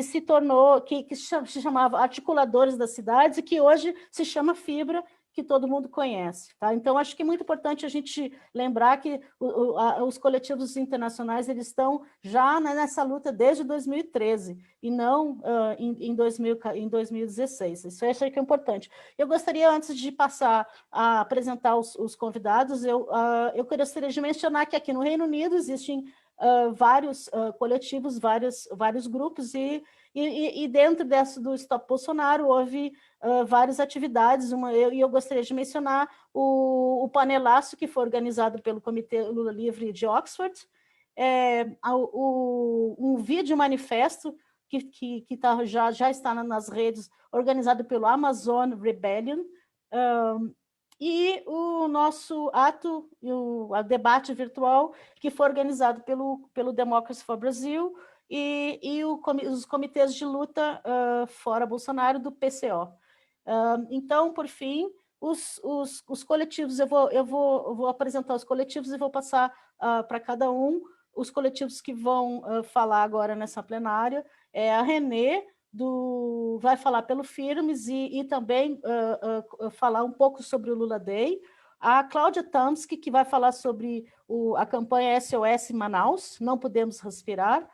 se tornou, que se chamava Articuladores das Cidades, e que hoje se chama Fibra, que todo mundo conhece, tá? Então, acho que é muito importante a gente lembrar que os coletivos internacionais, eles estão já nessa luta desde 2013, e não em 2016. Isso eu achei que é importante. Eu gostaria, antes de passar a apresentar os convidados, eu gostaria de mencionar que aqui no Reino Unido existem vários coletivos, vários grupos, e dentro do Stop Bolsonaro houve várias atividades, e eu gostaria de mencionar o panelaço que foi organizado pelo Comitê Lula Livre de Oxford, um vídeo manifesto que já está nas redes, organizado pelo Amazon Rebellion, e o nosso ato, o debate virtual, que foi organizado pelo Democracy for Brazil e os comitês de luta fora Bolsonaro, do PCO. Então, por fim, os coletivos, eu vou apresentar os coletivos e vou passar para cada um os coletivos que vão falar agora nessa plenária. A Renê, vai falar pelo Firmes, e também falar um pouco sobre o Lula Day. A Cláudia Tamsky, que vai falar sobre a campanha SOS Manaus, Não Podemos Respirar.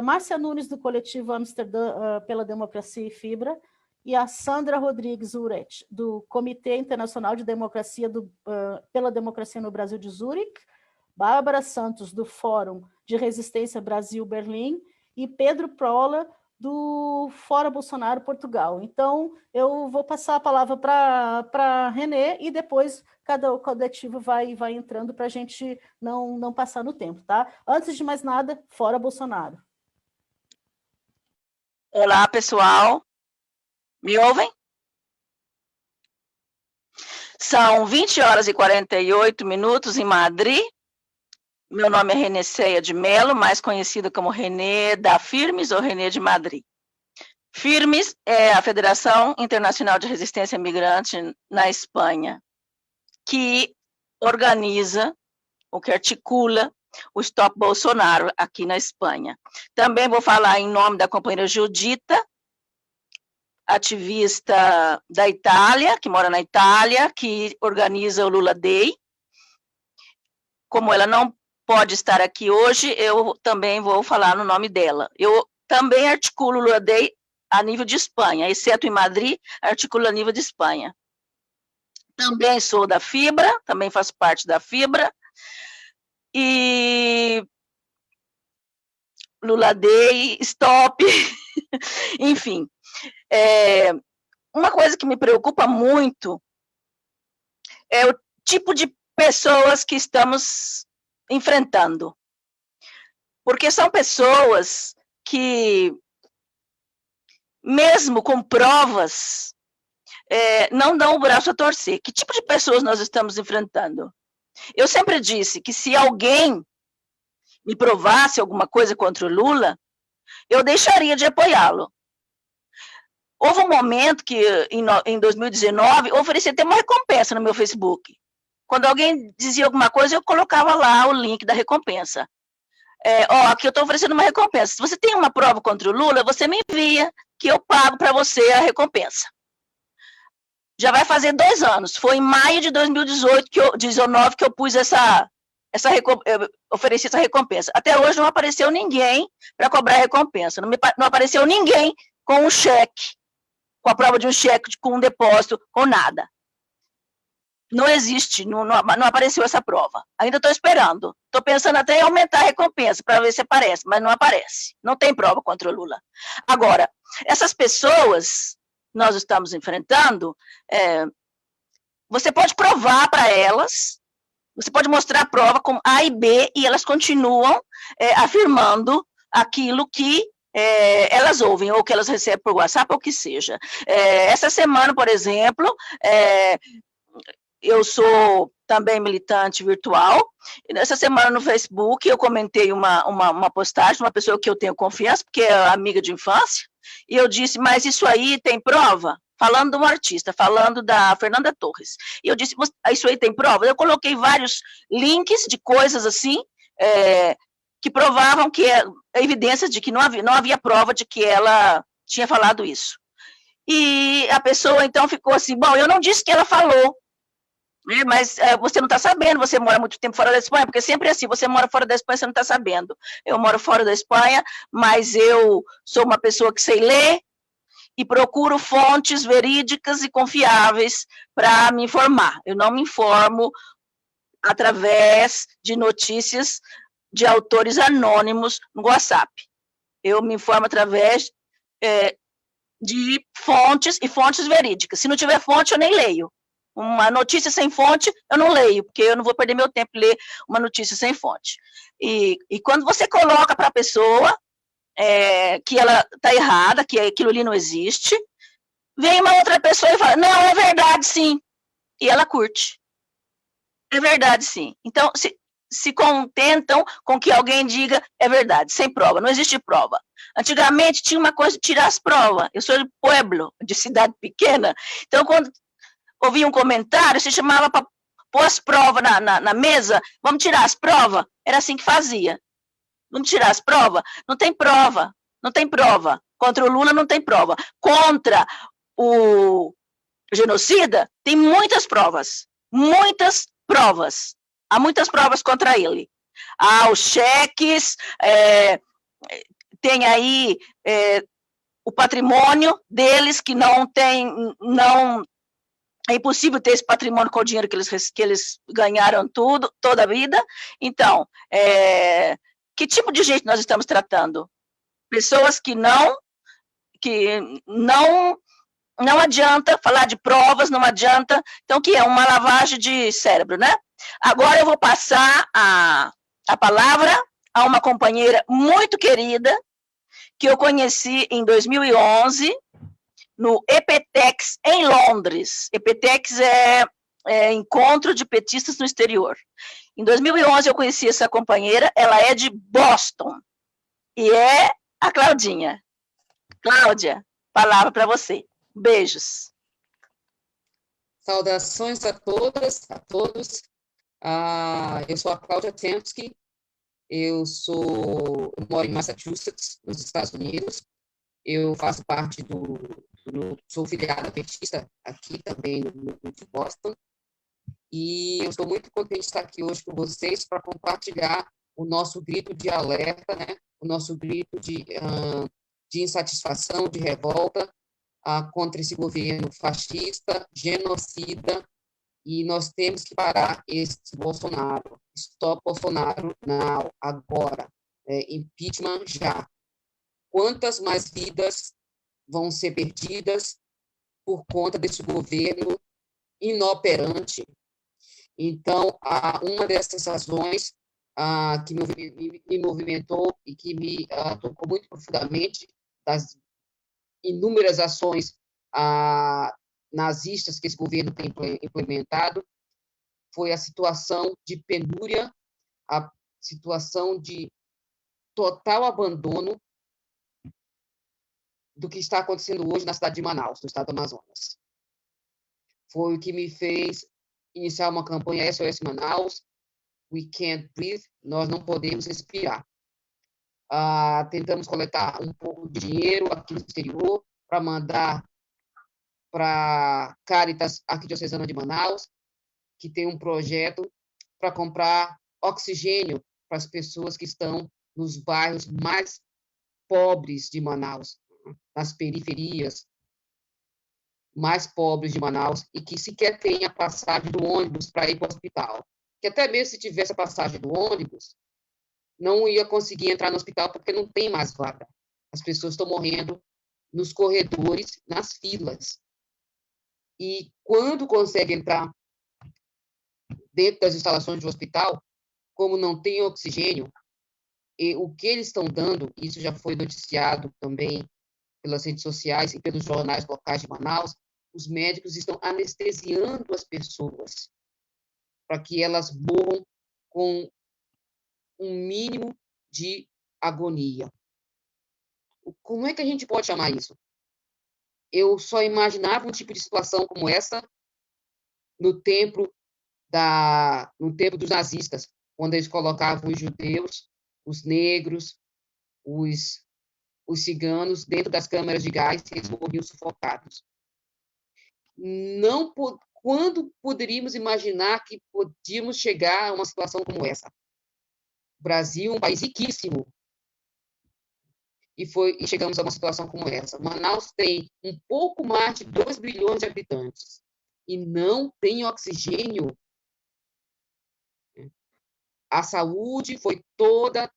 Márcia Nunes, do coletivo Amsterdã pela Democracia e Fibra. E a Sandra Rodrigues Uret, do Comitê Internacional de Democracia pela Democracia no Brasil de Zurique. Bárbara Santos, do Fórum de Resistência Brasil-Berlim. E Pedro Prola, do Fora Bolsonaro, Portugal. Então, eu vou passar a palavra para Renê, e depois cada coletivo vai entrando para a gente não passar no tempo, tá? Antes de mais nada, Fora Bolsonaro. Olá, pessoal. Me ouvem? São 20h48 em Madrid. Meu nome é Renê Ceia de Mello, mais conhecida como Renê da Firmes ou Renê de Madrid. Firmes é a Federação Internacional de Resistência Migrante na Espanha, que organiza, ou que articula, o Stop Bolsonaro aqui na Espanha. Também vou falar em nome da companheira Judita, ativista da Itália, que mora na Itália, que organiza o Lula Day. como ela não pode estar aqui hoje, eu também vou falar no nome dela. Eu também articulo o Lula Day a nível de Espanha, exceto em Madrid, articulo a nível de Espanha. Também sou da Fibra, também faço parte da Fibra, e Lula Day, stop, enfim. Uma coisa que me preocupa muito é o tipo de pessoas que estamos enfrentando. Porque são pessoas que, mesmo com provas, não dão o braço a torcer. Que tipo de pessoas nós estamos enfrentando? Eu sempre disse que se alguém me provasse alguma coisa contra o Lula, eu deixaria de apoiá-lo. Houve um momento que, em 2019, eu ofereci até uma recompensa no meu Facebook. Quando alguém dizia alguma coisa, eu colocava lá o link da recompensa. Aqui eu estou oferecendo uma recompensa. Se você tem uma prova contra o Lula, você me envia, que eu pago para você a recompensa. Já vai fazer 2 anos. Foi em maio de 2018, 19, que eu pus ofereci essa recompensa. Até hoje não apareceu ninguém para cobrar a recompensa. Não apareceu ninguém com um cheque, com a prova de um cheque, com um depósito, com nada. Não existe, não apareceu essa prova. Ainda estou esperando. Estou pensando até em aumentar a recompensa para ver se aparece, mas não aparece. Não tem prova contra o Lula. Agora, essas pessoas nós estamos enfrentando, você pode provar para elas, você pode mostrar a prova com A e B, e elas continuam afirmando aquilo que elas ouvem, ou que elas recebem por WhatsApp, ou o que seja. Essa semana, por exemplo, eu sou também militante virtual. Essa semana no Facebook eu comentei uma postagem de uma pessoa que eu tenho confiança, porque é amiga de infância, e eu disse, mas isso aí tem prova? Falando de uma artista, falando da Fernanda Torres. E eu disse, isso aí tem prova? Eu coloquei vários links de coisas assim, que provavam que evidências de que não havia prova de que ela tinha falado isso. E a pessoa então ficou assim, bom, eu não disse que ela falou, mas você não está sabendo, você mora muito tempo fora da Espanha, porque sempre é assim, você mora fora da Espanha, você não está sabendo. Eu moro fora da Espanha, mas eu sou uma pessoa que sei ler e procuro fontes verídicas e confiáveis para me informar. Eu não me informo através de notícias de autores anônimos no WhatsApp. Eu me informo através de fontes e fontes verídicas. Se não tiver fonte, eu nem leio. Uma notícia sem fonte, eu não leio, porque eu não vou perder meu tempo ler uma notícia sem fonte. E quando você coloca para a pessoa que ela está errada, que aquilo ali não existe, vem uma outra pessoa e fala, não, é verdade sim, e ela curte. É verdade sim. Então, se contentam com que alguém diga é verdade, sem prova, não existe prova. Antigamente tinha uma coisa de tirar as provas. Eu sou de pueblo, de cidade pequena, então quando ouvia um comentário, se chamava para pôr as provas na mesa, vamos tirar as provas, era assim que fazia. Vamos tirar as provas? Não tem prova, não tem prova. Contra o Lula não tem prova. Contra o genocida, tem muitas provas. Muitas provas. Há muitas provas contra ele. Há os cheques, tem aí o patrimônio deles, que é impossível ter esse patrimônio com o dinheiro que eles ganharam toda a vida. Então, que tipo de gente nós estamos tratando? Pessoas que não adianta falar de provas, não adianta. Então, que é uma lavagem de cérebro, né? Agora eu vou passar a palavra a uma companheira muito querida, que eu conheci em 2011, no EPTEX, em Londres. EPTEX é Encontro de Petistas no Exterior. Em 2011 eu conheci essa companheira, ela é de Boston, e é a Claudinha. Cláudia, palavra para você. Beijos. Saudações a todas, a todos. Eu sou a Cláudia Tempsky, eu moro em Massachusetts, nos Estados Unidos. Eu faço parte sou filiada petista aqui também no de Boston. e eu estou muito contente de estar aqui hoje com vocês para compartilhar o nosso grito de alerta, né? O nosso grito de insatisfação, de revolta contra esse governo fascista, genocida, e nós temos que parar esse Bolsonaro. Stop Bolsonaro now, agora. Impeachment já. Quantas mais vidas vão ser perdidas por conta desse governo inoperante? Então, uma dessas razões que me movimentou e que me tocou muito profundamente, das inúmeras ações nazistas que esse governo tem implementado, foi a situação de penúria, a situação de total abandono do que está acontecendo hoje na cidade de Manaus, no estado do Amazonas. Foi o que me fez iniciar uma campanha SOS Manaus, We Can't Breathe, nós não podemos respirar. Tentamos coletar um pouco de dinheiro aqui no exterior para mandar para Caritas Arquidiocesana de Manaus, que tem um projeto para comprar oxigênio para as pessoas que estão nos bairros mais pobres de Manaus, nas periferias mais pobres de Manaus, e que sequer tem a passagem do ônibus para ir para o hospital. Que até mesmo se tivesse a passagem do ônibus, não ia conseguir entrar no hospital porque não tem mais vaga. As pessoas estão morrendo nos corredores, nas filas. E quando consegue entrar dentro das instalações do hospital, como não tem oxigênio, e o que eles estão dando, isso já foi noticiado também pelas redes sociais e pelos jornais locais de Manaus, os médicos estão anestesiando as pessoas para que elas morram com um mínimo de agonia. Como é que a gente pode chamar isso? Eu só imaginava um tipo de situação como essa no tempo dos nazistas, quando eles colocavam os judeus, os negros, os ciganos dentro das câmaras de gás e eles morriam sufocados. Quando poderíamos imaginar que podíamos chegar a uma situação como essa? O Brasil é um país riquíssimo, e chegamos a uma situação como essa. Manaus tem um pouco mais de 2 bilhões de habitantes e não tem oxigênio. A saúde foi toda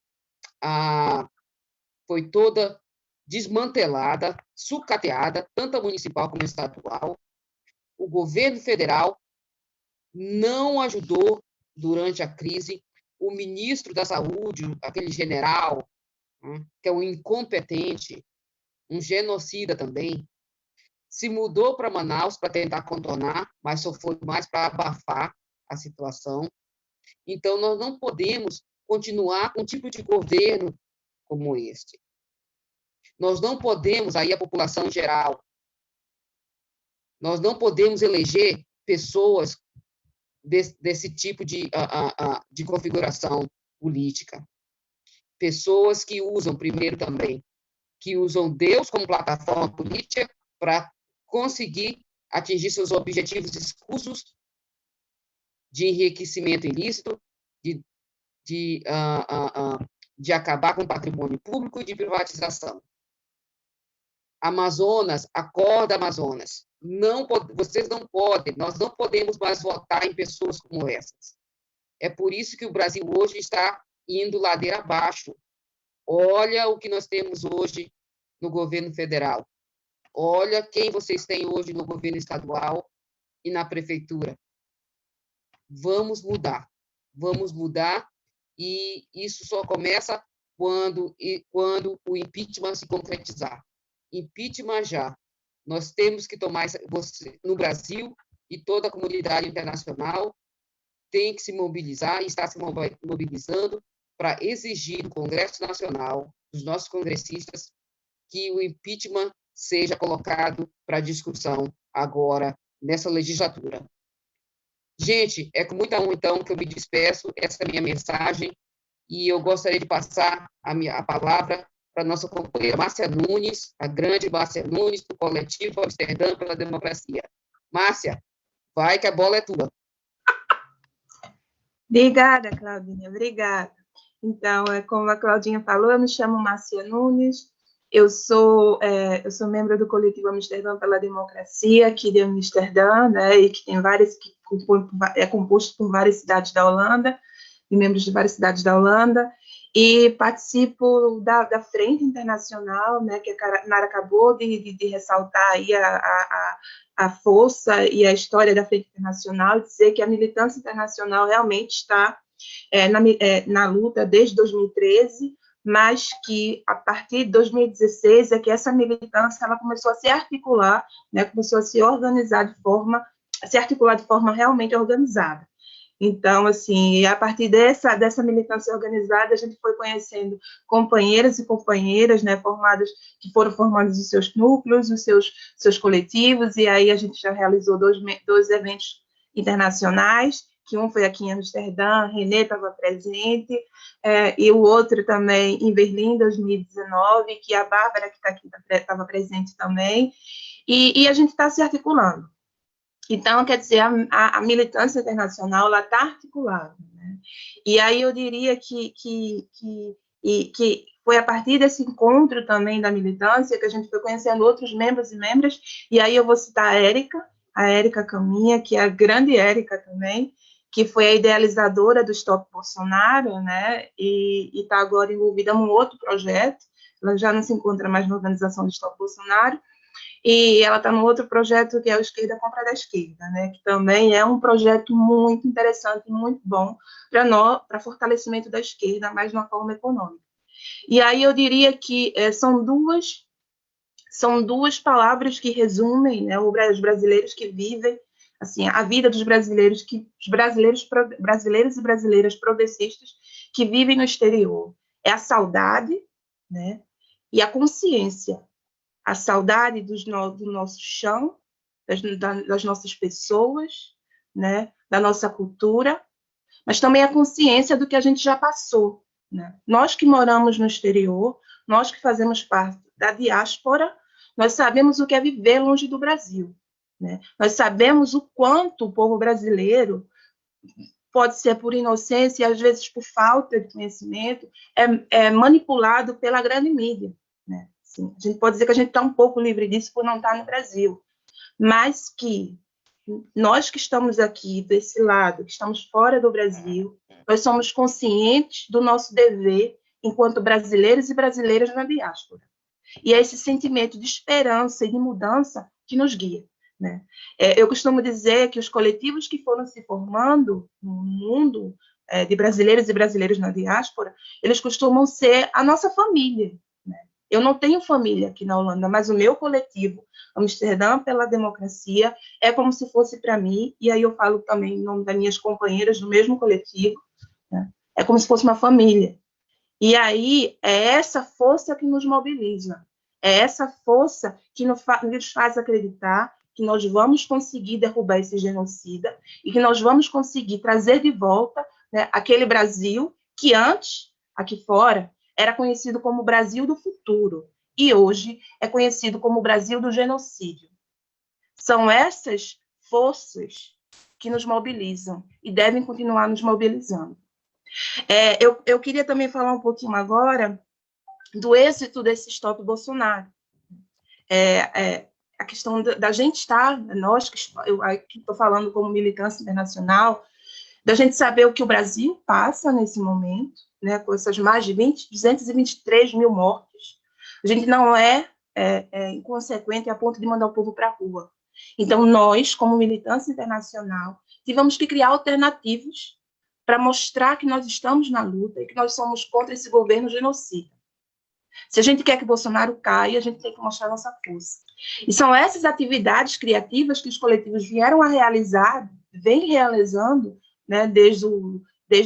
desmantelada, sucateada, tanto a municipal como a estadual. O governo federal não ajudou durante a crise. O ministro da Saúde, aquele general, que é um incompetente, um genocida também, se mudou para Manaus para tentar contornar, mas só foi mais para abafar a situação. Então, nós não podemos continuar com um tipo de governo como este. Nós não podemos, aí a população geral, nós não podemos eleger pessoas desse tipo de configuração política. Pessoas que usam, primeiro também, que usam Deus como plataforma política para conseguir atingir seus objetivos escusos de enriquecimento ilícito, de acabar com o patrimônio público e de privatização. Amazonas, acorda, Amazonas. Vocês não podem, nós não podemos mais votar em pessoas como essas. É por isso que o Brasil hoje está indo ladeira abaixo. Olha o que nós temos hoje no governo federal. Olha quem vocês têm hoje no governo estadual e na prefeitura. Vamos mudar, e isso só começa quando o impeachment se concretizar. Impeachment já. Nós temos que tomar, no Brasil, e toda a comunidade internacional tem que se mobilizar e está se mobilizando para exigir do Congresso Nacional, dos nossos congressistas, que o impeachment seja colocado para discussão agora, nessa legislatura. Gente, é com muita honra, então, que eu me despeço, essa é a minha mensagem, e eu gostaria de passar a palavra para a nossa companheira Márcia Nunes, a grande Márcia Nunes, do coletivo Amsterdã pela Democracia. Márcia, vai que a bola é tua. Obrigada, Claudinha, obrigada. Então, como a Claudinha falou, eu me chamo Márcia Nunes, eu sou membro do coletivo Amsterdã pela Democracia, aqui de Amsterdã, né, e que tem é composto por várias cidades da Holanda, e membros de várias cidades da Holanda, e participo da Frente Internacional, né, que a Nara acabou de ressaltar aí a força e a história da Frente Internacional, dizer que a militância internacional realmente está na luta desde 2013, mas que a partir de 2016 é que essa militância ela começou a se articular, né, começou a se organizar se articular de forma realmente organizada. Então, assim, a partir dessa militância organizada, a gente foi conhecendo companheiras e companheiras, né, que foram formando os seus núcleos, os seus coletivos, e aí a gente já realizou dois eventos internacionais, que um foi aqui em Amsterdã, Renê estava presente, e o outro também em Berlim, 2019, que a Bárbara, que está aqui, estava presente também, e a gente está se articulando. Então, quer dizer, a militância internacional está articulada, né? E aí eu diria que foi a partir desse encontro também da militância que a gente foi conhecendo outros membros e membras, e aí eu vou citar a Érica Caminha, que é a grande Érica também, que foi a idealizadora do Stop Bolsonaro, né, e está agora envolvida num outro projeto, ela já não se encontra mais na organização do Stop Bolsonaro, e ela está num outro projeto que é o Esquerda Contra a Esquerda, né, que também é um projeto muito interessante e muito bom para fortalecimento da esquerda, mas de uma forma econômica. E aí eu diria que são duas palavras que resumem, né, os brasileiros que vivem, assim, a vida dos brasileiros, brasileiros e brasileiras progressistas que vivem no exterior. É a saudade, né, e a consciência. A saudade do nosso chão, das nossas pessoas, né, da nossa cultura, mas também a consciência do que a gente já passou, né? Nós que moramos no exterior, nós que fazemos parte da diáspora, nós sabemos o que é viver longe do Brasil, né? Nós sabemos o quanto o povo brasileiro, pode ser por inocência e às vezes por falta de conhecimento, é manipulado pela grande mídia, né? Assim, a gente pode dizer que a gente está um pouco livre disso por não estar no Brasil, mas que nós que estamos aqui desse lado, que estamos fora do Brasil, nós somos conscientes do nosso dever enquanto brasileiros e brasileiras na diáspora. E é esse sentimento de esperança e de mudança que nos guia, né? Eu costumo dizer que os coletivos que foram se formando no mundo de brasileiros e brasileiras na diáspora, eles costumam ser a nossa família, né? Eu não tenho família aqui na Holanda, mas o meu coletivo, Amsterdã pela Democracia, é como se fosse para mim, e aí eu falo também em nome das minhas companheiras do mesmo coletivo, né? É como se fosse uma família. E aí é essa força que nos mobiliza, é essa força que nos faz acreditar que nós vamos conseguir derrubar esse genocida e que nós vamos conseguir trazer de volta, né, aquele Brasil que antes, aqui fora, era conhecido como o Brasil do futuro e hoje é conhecido como o Brasil do genocídio. São essas forças que nos mobilizam e devem continuar nos mobilizando. Eu queria também falar um pouquinho agora do êxito desse Stop Bolsonaro. A questão da gente estar, nós, eu aqui estou falando como militância internacional, da gente saber o que o Brasil passa nesse momento, né, com essas mais de 223 mil mortes. A gente não é inconsequente a ponto de mandar o povo para a rua. Então, nós, como militância internacional, tivemos que criar alternativas para mostrar que nós estamos na luta e que nós somos contra esse governo genocida. Se a gente quer que Bolsonaro caia, a gente tem que mostrar nossa força. E são essas atividades criativas que os coletivos vieram a realizar, vêm realizando, né, desde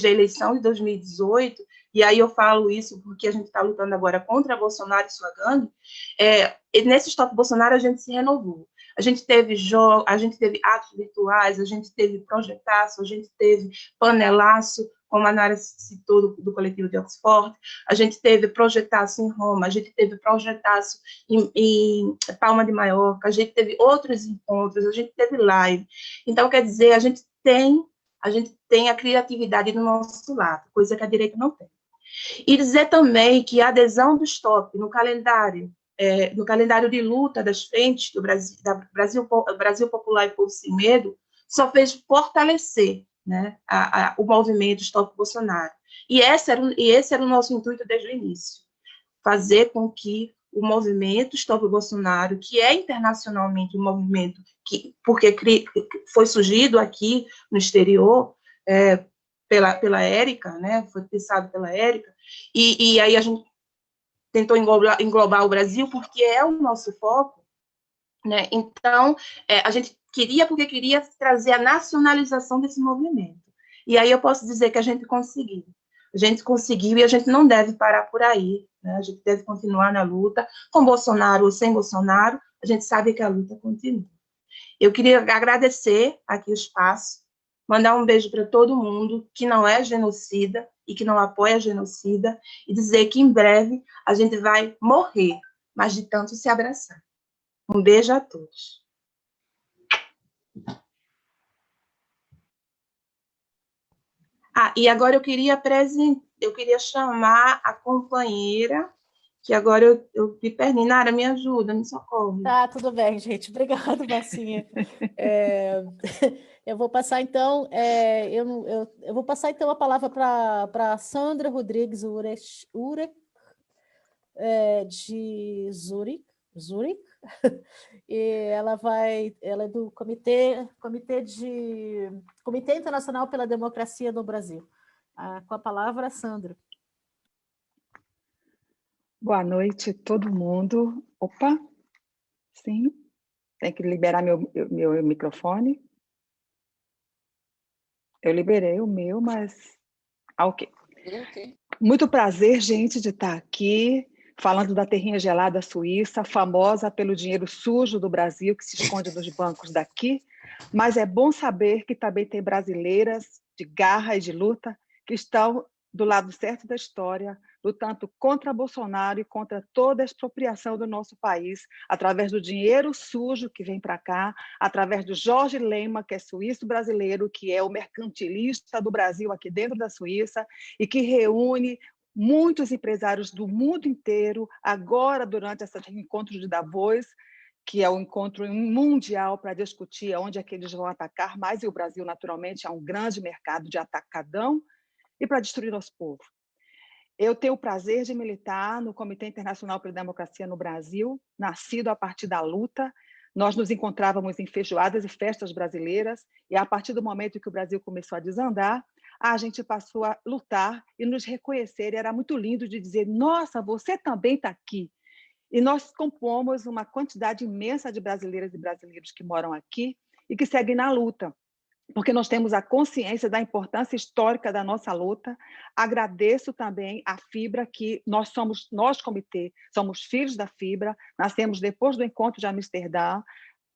a eleição de 2018, e aí eu falo isso porque a gente está lutando agora contra Bolsonaro e sua gangue. E nesse Stop Bolsonaro a gente se renovou. A gente teve atos virtuais, a gente teve projetaço, a gente teve panelaço, como a Nara citou do coletivo de Oxford, a gente teve projetaço em Roma, a gente teve projetaço em Palma de Maiorca, a gente teve outros encontros, a gente teve live. Então, quer dizer, a gente tem a gente tem a criatividade do nosso lado, coisa que a direita não tem. E dizer também que a adesão do STOP no calendário de luta das frentes do Brasil Popular e Povo Sem Medo, só fez fortalecer, né, o movimento Stop Bolsonaro. E esse era o nosso intuito desde o início, fazer com que o movimento Stop Bolsonaro, que é internacionalmente um movimento porque foi surgido aqui no exterior, pela Érica, né, foi pensado pela Érica, e aí a gente tentou englobar o Brasil, porque é o nosso foco, né? Então, a gente queria trazer a nacionalização desse movimento. E aí eu posso dizer que a gente conseguiu. A gente conseguiu e a gente não deve parar por aí, né? A gente deve continuar na luta, com Bolsonaro ou sem Bolsonaro, a gente sabe que a luta continua. Eu queria agradecer aqui o espaço, mandar um beijo para todo mundo que não é genocida e que não apoia genocida, e dizer que em breve a gente vai morrer, mas de tanto se abraçar. Um beijo a todos. E agora eu queria chamar a companheira, que agora eu me perdi. Nara, me ajuda, me socorre. Tá, tudo bem, gente. Obrigada, Marcinha. Eu vou passar, então, eu vou passar, então, a palavra para Sandra Rodrigues Urek, de Zurique, e ela é do Comitê Internacional pela Democracia no Brasil. Com a palavra, Sandra. Boa noite, todo mundo. Opa, sim, tem que liberar meu microfone. Eu liberei o meu, mas... ok. Muito prazer, gente, de estar aqui, falando da terrinha gelada suíça, famosa pelo dinheiro sujo do Brasil, que se esconde nos bancos daqui, mas é bom saber que também tem brasileiras de garra e de luta que estão do lado certo da história, lutando contra Bolsonaro e contra toda a expropriação do nosso país, através do dinheiro sujo que vem para cá, através do Jorge Lema, que é suíço-brasileiro, que é o mercantilista do Brasil aqui dentro da Suíça, e que reúne muitos empresários do mundo inteiro, agora durante esse encontro de Davos, que é o encontro mundial para discutir onde é que eles vão atacar mais, e o Brasil, naturalmente, é um grande mercado de atacadão, e para destruir nosso povo. Eu tenho o prazer de militar no Comitê Internacional pela Democracia no Brasil, nascido a partir da luta. Nós nos encontrávamos em feijoadas e festas brasileiras, e a partir do momento que o Brasil começou a desandar, a gente passou a lutar e nos reconhecer. E era muito lindo de dizer, nossa, você também está aqui. E nós compomos uma quantidade imensa de brasileiras e brasileiros que moram aqui e que seguem na luta, porque nós temos a consciência da importância histórica da nossa luta. Agradeço também à Fibra, que nós, comitê, somos filhos da Fibra, nascemos depois do encontro de Amsterdã,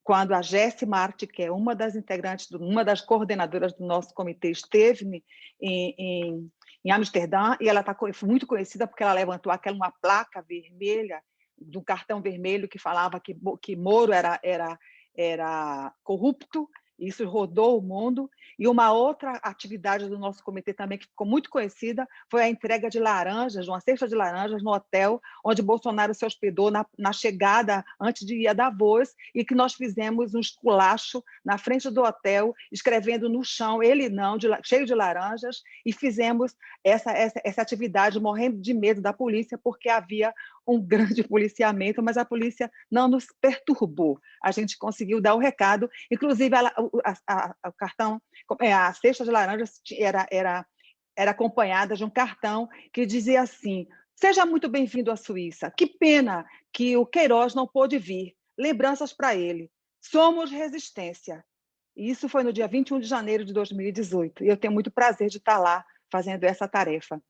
quando a Jessie Marti, que é uma das integrantes, uma das coordenadoras do nosso comitê, esteve em Amsterdã, e ela está muito conhecida porque ela levantou uma placa vermelha, do cartão vermelho, que falava que Moro era corrupto. Isso rodou o mundo. E uma outra atividade do nosso comitê também, que ficou muito conhecida, foi a entrega de laranjas, uma cesta de laranjas no hotel onde Bolsonaro se hospedou na chegada, antes de ir a Davos, e que nós fizemos um esculacho na frente do hotel, escrevendo no chão, ele não, cheio de laranjas, e fizemos essa atividade morrendo de medo da polícia, porque havia um grande policiamento, mas a polícia não nos perturbou. A gente conseguiu dar o recado, inclusive o cartão, a cesta de laranjas era acompanhada de um cartão que dizia assim: seja muito bem-vindo à Suíça, que pena que o Queiroz não pôde vir, lembranças para ele, somos resistência. E isso foi no dia 21 de janeiro de 2018, e eu tenho muito prazer de estar lá fazendo essa tarefa.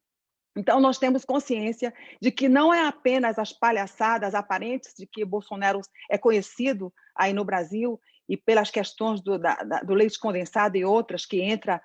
Então, nós temos consciência de que não é apenas as palhaçadas aparentes de que Bolsonaro é conhecido aí no Brasil e pelas questões do leite condensado e outras que entram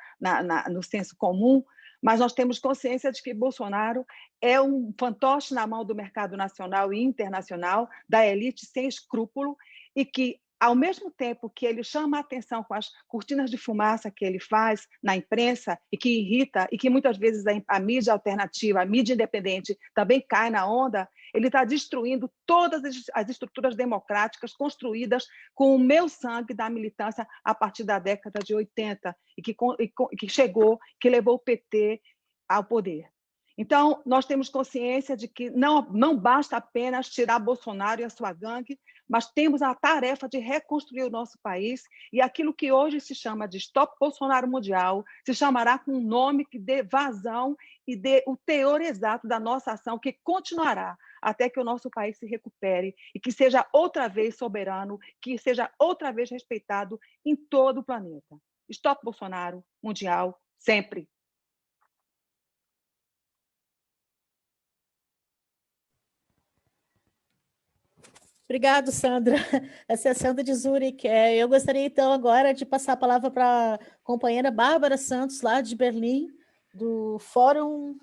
no senso comum, mas nós temos consciência de que Bolsonaro é um fantoche na mão do mercado nacional e internacional, da elite sem escrúpulo, e que ao mesmo tempo que ele chama a atenção com as cortinas de fumaça que ele faz na imprensa e que irrita, e que muitas vezes a mídia alternativa, a mídia independente também cai na onda, ele está destruindo todas as estruturas democráticas construídas com o meu sangue da militância a partir da década de 80, e que chegou, que levou o PT ao poder. Então, nós temos consciência de que não basta apenas tirar Bolsonaro e a sua gangue, mas temos a tarefa de reconstruir o nosso país, e aquilo que hoje se chama de Stop Bolsonaro Mundial se chamará com um nome que dê vazão e dê o teor exato da nossa ação, que continuará até que o nosso país se recupere e que seja outra vez soberano, que seja outra vez respeitado em todo o planeta. Stop Bolsonaro Mundial, sempre. Obrigado, Sandra. Essa é a Sandra de Zurich. Eu gostaria, então, agora de passar a palavra para a companheira Bárbara Santos, lá de Berlim, do Fórum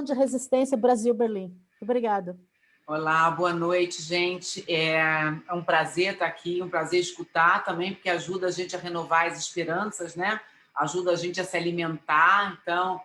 de Resistência Brasil-Berlim. Obrigada. Olá, boa noite, gente. É um prazer estar aqui, um prazer escutar também, porque ajuda a gente a renovar as esperanças, né? Ajuda a gente a se alimentar, então...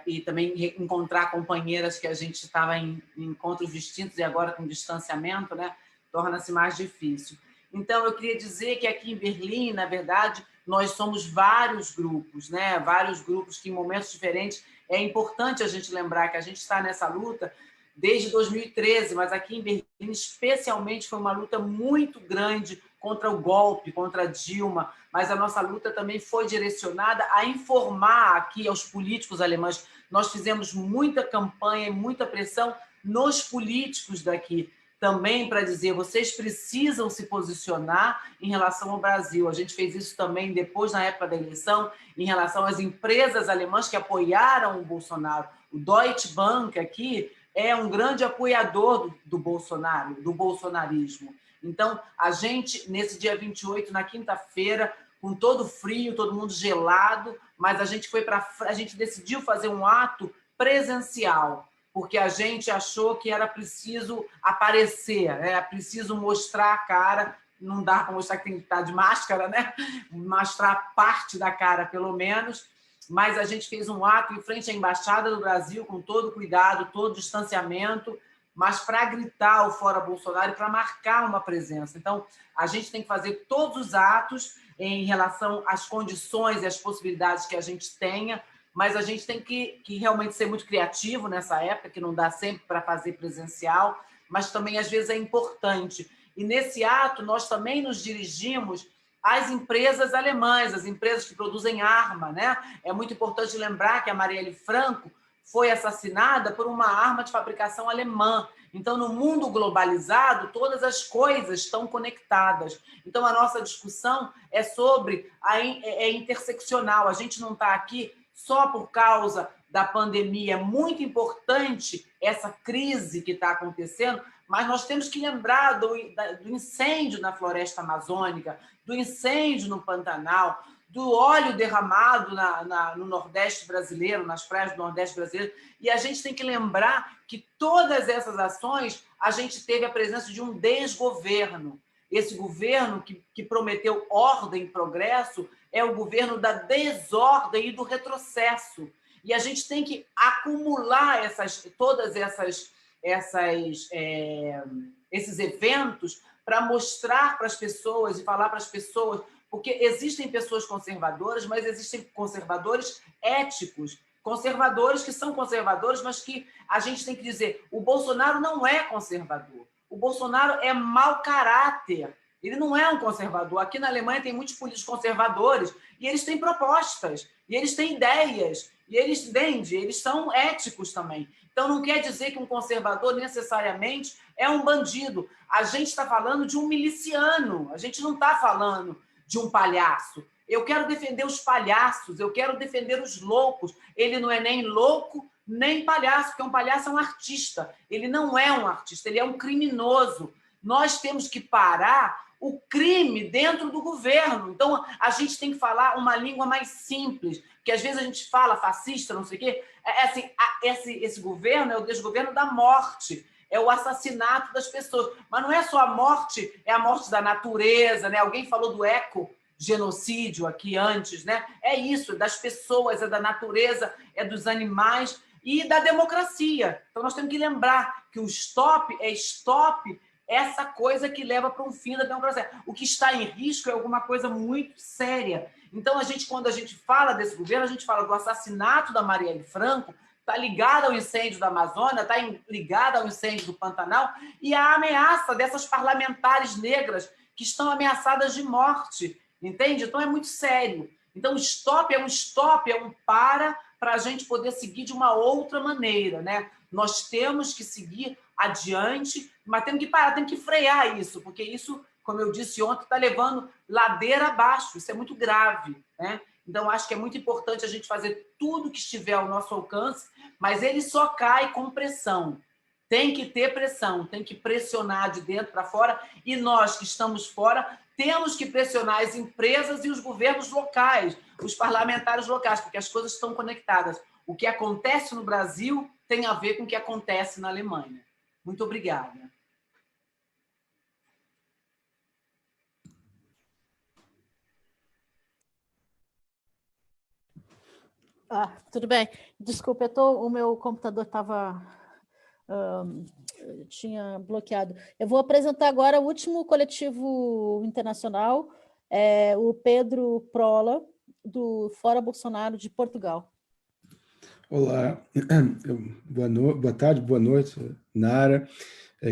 e também encontrar companheiras que a gente estava em encontros distintos e agora com distanciamento, né, torna-se mais difícil. Então, eu queria dizer que aqui em Berlim, na verdade, nós somos vários grupos, né, vários grupos que em momentos diferentes é importante a gente lembrar que a gente está nessa luta desde 2013, mas aqui em Berlim, especialmente, foi uma luta muito grande contra o golpe, contra Dilma, mas a nossa luta também foi direcionada a informar aqui aos políticos alemães. Nós fizemos muita campanha e muita pressão nos políticos daqui, também para dizer, vocês precisam se posicionar em relação ao Brasil. A gente fez isso também depois, na época da eleição, em relação às empresas alemãs que apoiaram o Bolsonaro. O Deutsche Bank aqui é um grande apoiador do Bolsonaro, do bolsonarismo. Então, a gente, nesse dia 28, na quinta-feira, com todo frio, todo mundo gelado, mas a gente decidiu fazer um ato presencial, porque a gente achou que era preciso aparecer, era preciso mostrar a cara, não dá para mostrar que tem que estar de máscara, né? Mostrar parte da cara, pelo menos, mas a gente fez um ato em frente à Embaixada do Brasil, com todo cuidado, todo distanciamento, mas para gritar o fora Bolsonaro e para marcar uma presença. Então, a gente tem que fazer todos os atos em relação às condições e às possibilidades que a gente tenha, mas a gente tem que realmente ser muito criativo nessa época, que não dá sempre para fazer presencial, mas também, às vezes, é importante. E, nesse ato, nós também nos dirigimos às empresas alemãs, as empresas que produzem arma, né? É muito importante lembrar que a Marielle Franco foi assassinada por uma arma de fabricação alemã. Então, no mundo globalizado, todas as coisas estão conectadas. Então, a nossa discussão é sobre interseccional. A gente não está aqui só por causa da pandemia. É muito importante essa crise que está acontecendo, mas nós temos que lembrar do incêndio na floresta amazônica, do incêndio no Pantanal, do óleo derramado no Nordeste brasileiro, nas praias do Nordeste brasileiro, e a gente tem que lembrar que todas essas ações a gente teve a presença de um desgoverno. Esse governo que prometeu ordem e progresso é o governo da desordem e do retrocesso. E a gente tem que acumular todas esses eventos para mostrar para as pessoas e falar para as pessoas, porque existem pessoas conservadoras, mas existem conservadores éticos, conservadores que são conservadores, mas que a gente tem que dizer, o Bolsonaro não é conservador, o Bolsonaro é mau caráter, ele não é um conservador. Aqui na Alemanha tem muitos políticos conservadores e eles têm propostas, e eles têm ideias, e eles são éticos também. Então, não quer dizer que um conservador necessariamente é um bandido. A gente está falando de um miliciano, a gente não está falando de um palhaço. Eu quero defender os palhaços, eu quero defender os loucos. Ele não é nem louco, nem palhaço, porque um palhaço é um artista. Ele não é um artista, ele é um criminoso. Nós temos que parar o crime dentro do governo. Então, a gente tem que falar uma língua mais simples, porque às vezes a gente fala fascista, não sei o quê. Esse governo é o desgoverno da morte, é o assassinato das pessoas. Mas não é só a morte, é a morte da natureza, né? Alguém falou do ecogenocídio aqui antes, né? É isso, das pessoas, é da natureza, é dos animais e da democracia. Então, nós temos que lembrar que o stop essa coisa que leva para um fim da democracia. O que está em risco é alguma coisa muito séria. Então, quando a gente fala desse governo, a gente fala do assassinato da Marielle Franco, está ligado ao incêndio da Amazônia, está ligado ao incêndio do Pantanal e a ameaça dessas parlamentares negras que estão ameaçadas de morte, entende? Então, é muito sério. Então, o stop é um para a gente poder seguir de uma outra maneira, né? Nós temos que seguir adiante, mas temos que parar, temos que frear isso, porque isso, como eu disse ontem, está levando ladeira abaixo, isso é muito grave, né? Então, acho que é muito importante a gente fazer tudo que estiver ao nosso alcance, mas ele só cai com pressão. Tem que ter pressão, tem que pressionar de dentro para fora, e nós que estamos fora temos que pressionar as empresas e os governos locais, os parlamentares locais, porque as coisas estão conectadas. O que acontece no Brasil tem a ver com o que acontece na Alemanha. Muito obrigada. Tudo bem. Desculpa, o meu computador tinha bloqueado. Eu vou apresentar agora o último coletivo internacional, o Pedro Prola, do Fora Bolsonaro de Portugal. Olá, boa tarde, boa noite, Nara.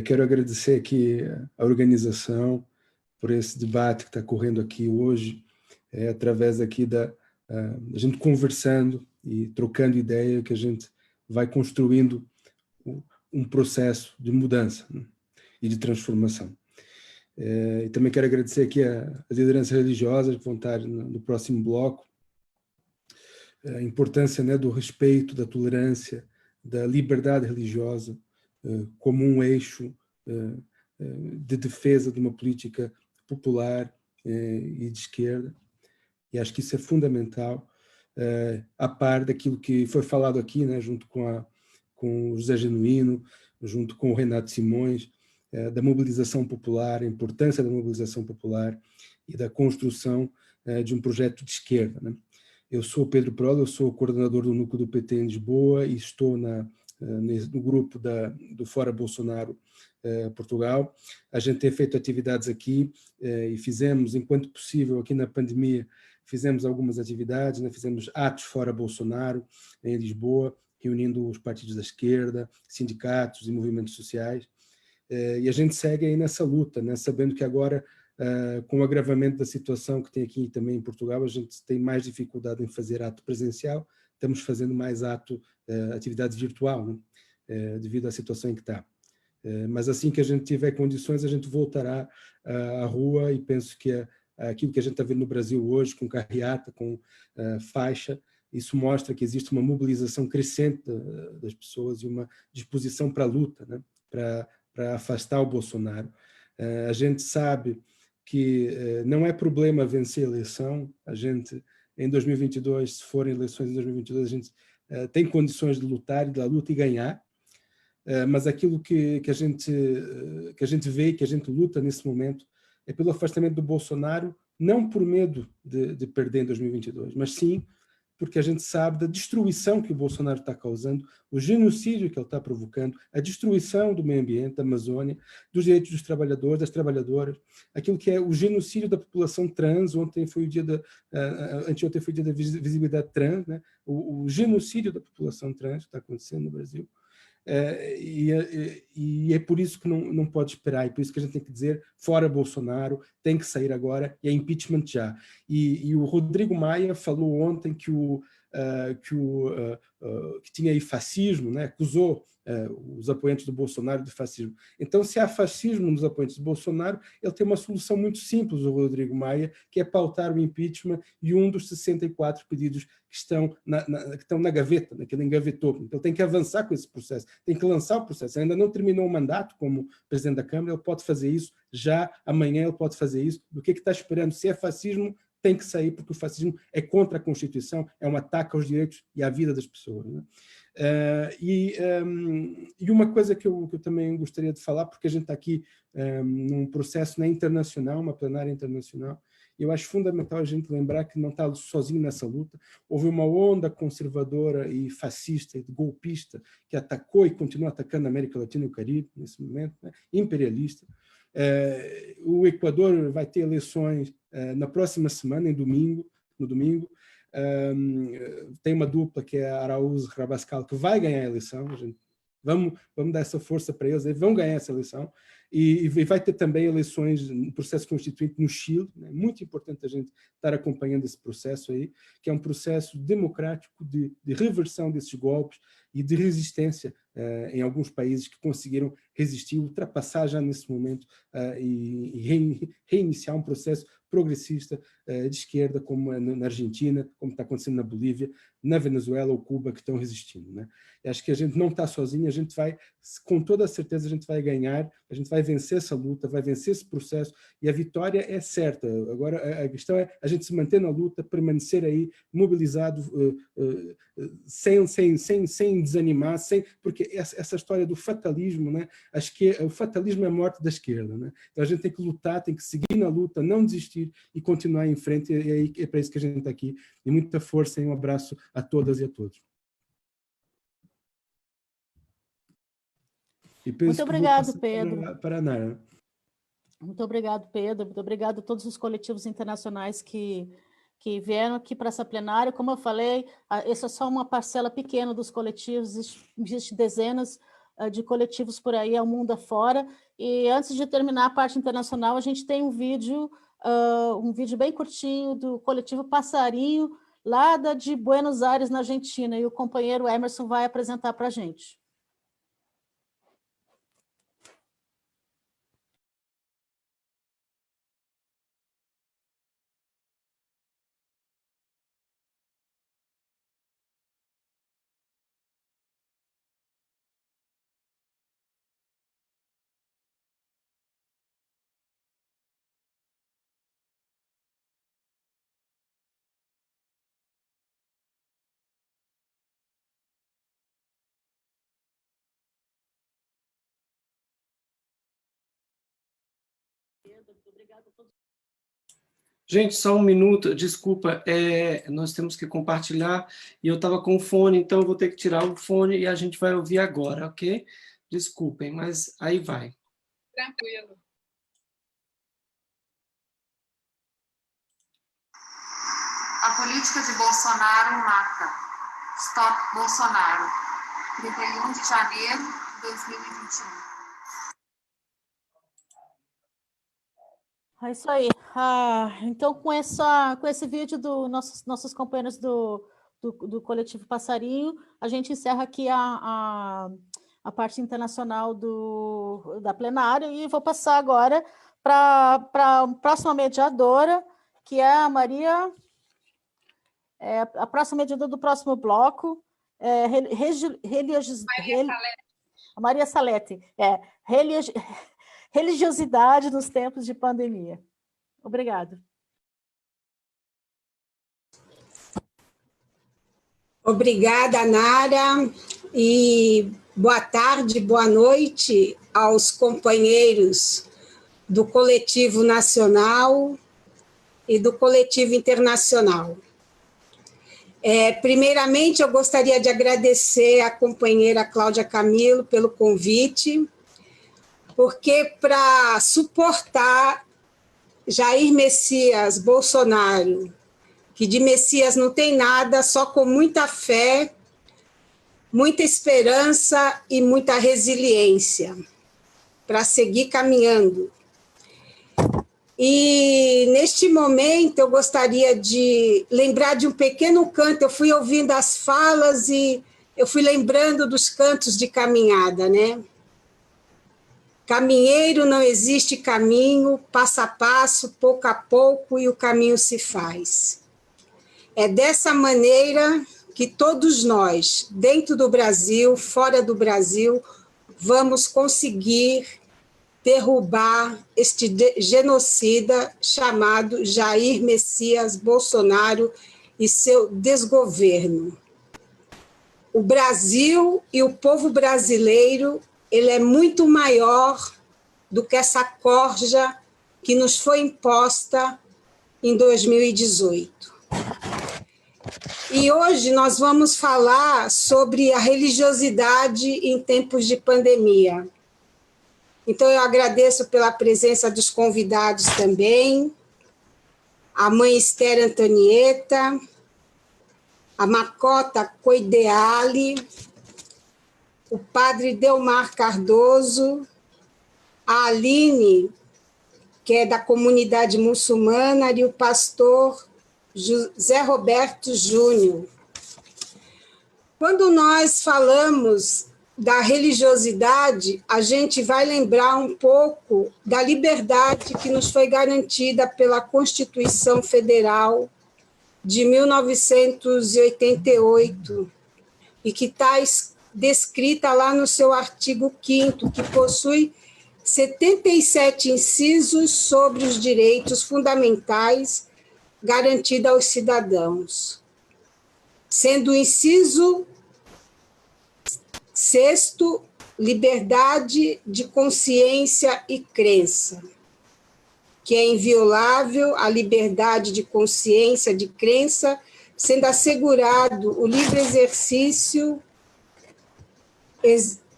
Quero agradecer aqui a organização por esse debate que está correndo aqui hoje, através aqui da gente conversando e trocando ideia, que a gente vai construindo um processo de mudança, né, e de transformação. E também quero agradecer aqui as lideranças religiosas que vão estar no próximo bloco, a importância, né, do respeito, da tolerância, da liberdade religiosa como um eixo de defesa de uma política popular e de esquerda. E acho que isso é fundamental, a par daquilo que foi falado aqui, né, junto com o José Genuíno, junto com o Renato Simões, da mobilização popular, a importância da mobilização popular e da construção de um projeto de esquerda, né? Eu sou o Pedro Prola, eu sou o coordenador do núcleo do PT em Lisboa e estou no grupo do Fora Bolsonaro Portugal. A gente tem feito atividades aqui e fizemos, enquanto possível, aqui na pandemia, fizemos algumas atividades, né? Fizemos atos Fora Bolsonaro em Lisboa, reunindo os partidos da esquerda, sindicatos e movimentos sociais. E a gente segue aí nessa luta, né? Sabendo que agora, com o agravamento da situação que tem aqui também em Portugal, a gente tem mais dificuldade em fazer ato presencial, estamos fazendo mais atividade virtual, né? Devido à situação em que está. Mas assim que a gente tiver condições, a gente voltará à rua, e penso que aquilo que a gente está vendo no Brasil hoje, com carreata, com faixa, isso mostra que existe uma mobilização crescente das pessoas e uma disposição para a luta, né? Para afastar o Bolsonaro. A gente sabe que não é problema vencer a eleição. A gente, em 2022, se forem eleições em 2022, a gente tem condições de lutar e da luta e ganhar, mas aquilo que a gente vê, que a gente luta nesse momento, é pelo afastamento do Bolsonaro, não por medo de perder em 2022, mas sim porque a gente sabe da destruição que o Bolsonaro está causando, o genocídio que ele está provocando, a destruição do meio ambiente, da Amazônia, dos direitos dos trabalhadores, das trabalhadoras, aquilo que é o genocídio da população trans. Anteontem foi o dia da visibilidade trans, né? O genocídio da população trans que está acontecendo no Brasil. E é por isso que não pode esperar, e por isso que a gente tem que dizer fora Bolsonaro, tem que sair agora, e é impeachment já. E o Rodrigo Maia falou ontem que tinha aí fascismo, né? Acusou os apoiantes do Bolsonaro de fascismo. Então, se há fascismo nos apoiantes do Bolsonaro, ele tem uma solução muito simples, o Rodrigo Maia, que é pautar o impeachment e um dos 64 pedidos que estão na gaveta, né, que ele engavetou. Então, ele tem que avançar com esse processo, tem que lançar o processo. Ele ainda não terminou o mandato como presidente da Câmara, ele pode fazer isso já, amanhã ele pode fazer isso. Do que está esperando? Se é fascismo, tem que sair, porque o fascismo é contra a Constituição, é um ataque aos direitos e à vida das pessoas, né? E uma coisa que eu também gostaria de falar, porque a gente está aqui num processo internacional, uma plenária internacional, eu acho fundamental a gente lembrar que não está sozinho nessa luta. Houve uma onda conservadora e fascista e golpista que atacou e continua atacando a América Latina e o Caribe nesse momento, né? Imperialista. O Equador vai ter eleições na próxima semana, no domingo. Tem uma dupla que é Araújo-Rabascal, que vai ganhar a eleição. Vamos dar essa força para eles vão ganhar essa eleição. E vai ter também eleições no processo constituinte no Chile, né? Muito importante a gente estar acompanhando esse processo aí, que é um processo democrático de reversão desses golpes e de resistência em alguns países que conseguiram resistir, ultrapassar já nesse momento e reiniciar um processo progressista de esquerda, como na Argentina, como está acontecendo na Bolívia, na Venezuela ou Cuba, que estão resistindo, né? E acho que a gente não está sozinho, a gente vai, com toda a certeza, a gente vai ganhar, a gente vai vencer essa luta, vai vencer esse processo, e a vitória é certa. Agora, a questão é a gente se manter na luta, permanecer aí, mobilizado, sem desanimar, porque essa história do fatalismo, né? Acho que o fatalismo é a morte da esquerda, né? Então a gente tem que lutar, tem que seguir na luta, não desistir e continuar em frente, e é para isso que a gente está aqui. E muita força e um abraço a todas e a todos. Muito obrigado, Pedro. Para a Nara. Muito obrigado, Pedro. Muito obrigado a todos os coletivos internacionais que vieram aqui para essa plenária. Como eu falei, essa é só uma parcela pequena dos coletivos, existem dezenas de coletivos por aí, ao mundo afora. E antes de terminar a parte internacional, a gente tem um vídeo bem curtinho do coletivo Passarinho, lá de Buenos Aires, na Argentina, e o companheiro Emerson vai apresentar para a gente. Gente, só um minuto, desculpa, nós temos que compartilhar e eu estava com o fone, então eu vou ter que tirar o fone e a gente vai ouvir agora, ok? Desculpem, mas aí vai. Tranquilo. A política de Bolsonaro mata. Stop Bolsonaro. 31 de janeiro de 2021. É isso aí. Então, com esse vídeo dos nossos companheiros do Coletivo Passarinho, a gente encerra aqui a parte internacional da plenária e vou passar agora para a próxima mediadora, que é a Maria, a próxima mediadora do próximo bloco, Maria Salete, religiosidade nos tempos de pandemia. Obrigada. Obrigada, Nara, e boa tarde, boa noite aos companheiros do Coletivo Nacional e do Coletivo Internacional. Primeiramente, eu gostaria de agradecer à companheira Cláudia Camilo pelo convite, porque para suportar Jair Messias Bolsonaro, que de Messias não tem nada, só com muita fé, muita esperança e muita resiliência para seguir caminhando. E, neste momento, eu gostaria de lembrar de um pequeno canto. Eu fui ouvindo as falas e eu fui lembrando dos cantos de caminhada, né? Caminheiro, não existe caminho, passo a passo, pouco a pouco, e o caminho se faz. É dessa maneira que todos nós, dentro do Brasil, fora do Brasil, vamos conseguir derrubar este genocida chamado Jair Messias Bolsonaro e seu desgoverno. o Brasil e o povo brasileiro, ele é muito maior do que essa corja que nos foi imposta em 2018. E hoje nós vamos falar sobre a religiosidade em tempos de pandemia. Então, eu agradeço pela presença dos convidados também, a mãe Esther Antonieta, a Macota Coideali, o padre Delmar Cardoso, a Aline, que é da comunidade muçulmana, e o pastor José Roberto Júnior. Quando nós falamos da religiosidade, a gente vai lembrar um pouco da liberdade que nos foi garantida pela Constituição Federal de 1988 e que está descrita lá no seu artigo 5º, que possui 77 incisos sobre os direitos fundamentais garantidos aos cidadãos, sendo o inciso 6º, liberdade de consciência e crença, que é inviolável a liberdade de consciência, de crença, sendo assegurado o livre exercício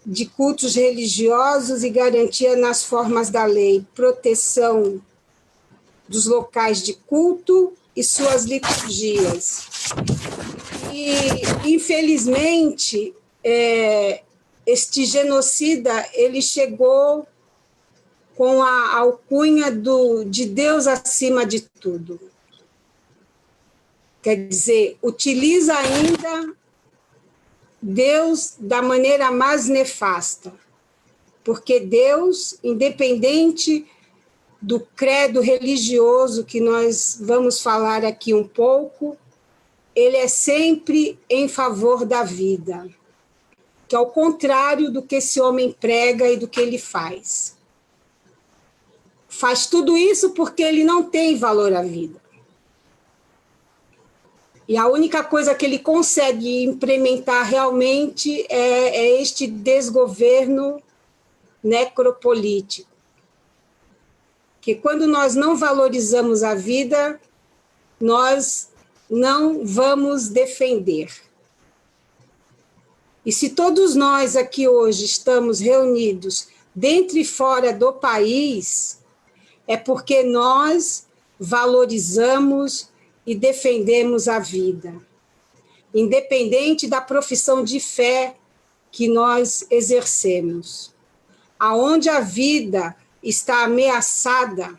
de cultos religiosos e garantia nas formas da lei, proteção dos locais de culto e suas liturgias. E, infelizmente, este genocida ele chegou com a alcunha de Deus acima de tudo. Quer dizer, utiliza ainda Deus da maneira mais nefasta, porque Deus, independente do credo religioso que nós vamos falar aqui um pouco, ele é sempre em favor da vida, que é o contrário do que esse homem prega e do que ele faz. Faz tudo isso porque ele não tem valor à vida. E a única coisa que ele consegue implementar realmente é este desgoverno necropolítico. Que quando nós não valorizamos a vida, nós não vamos defender. E se todos nós aqui hoje estamos reunidos dentro e fora do país, é porque nós valorizamos e defendemos a vida, independente da profissão de fé que nós exercemos. Aonde a vida está ameaçada,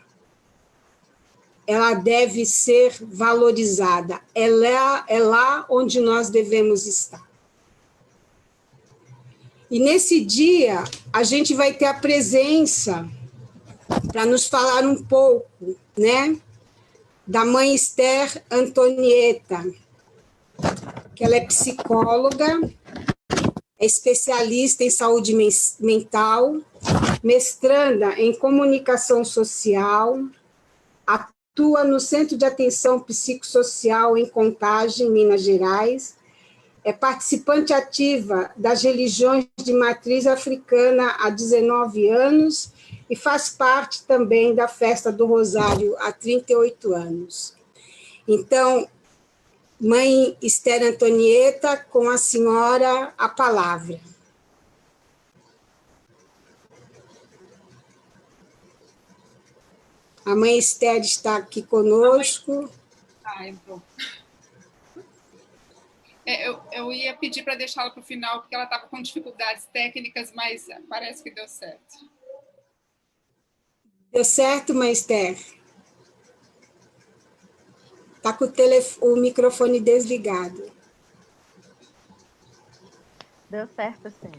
ela deve ser valorizada. É lá onde nós devemos estar. E nesse dia, a gente vai ter a presença para nos falar um pouco, né, da mãe Esther Antonieta, que ela é psicóloga, é especialista em saúde mental, mestranda em comunicação social, atua no Centro de Atenção Psicossocial em Contagem, Minas Gerais, é participante ativa das religiões de matriz africana há 19 anos e faz parte também da Festa do Rosário há 38 anos. Então, mãe Esther Antonieta, com a senhora a palavra. A mãe Esther está aqui conosco. Eu ia pedir para deixá-la para o final, porque ela estava com dificuldades técnicas, mas parece que deu certo. Deu certo, mãe Esther? Está com o microfone desligado. Deu certo, sim.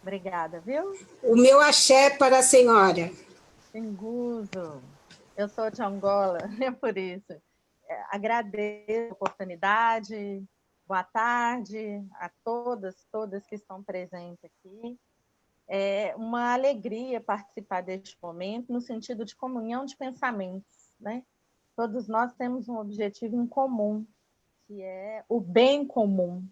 Obrigada, viu? O meu axé para a senhora. Enguso. Eu sou de Angola, é por isso. Agradeço a oportunidade. Boa tarde a todas que estão presentes aqui. É uma alegria participar deste momento no sentido de comunhão de pensamentos, né? Todos nós temos um objetivo em comum, que é o bem comum.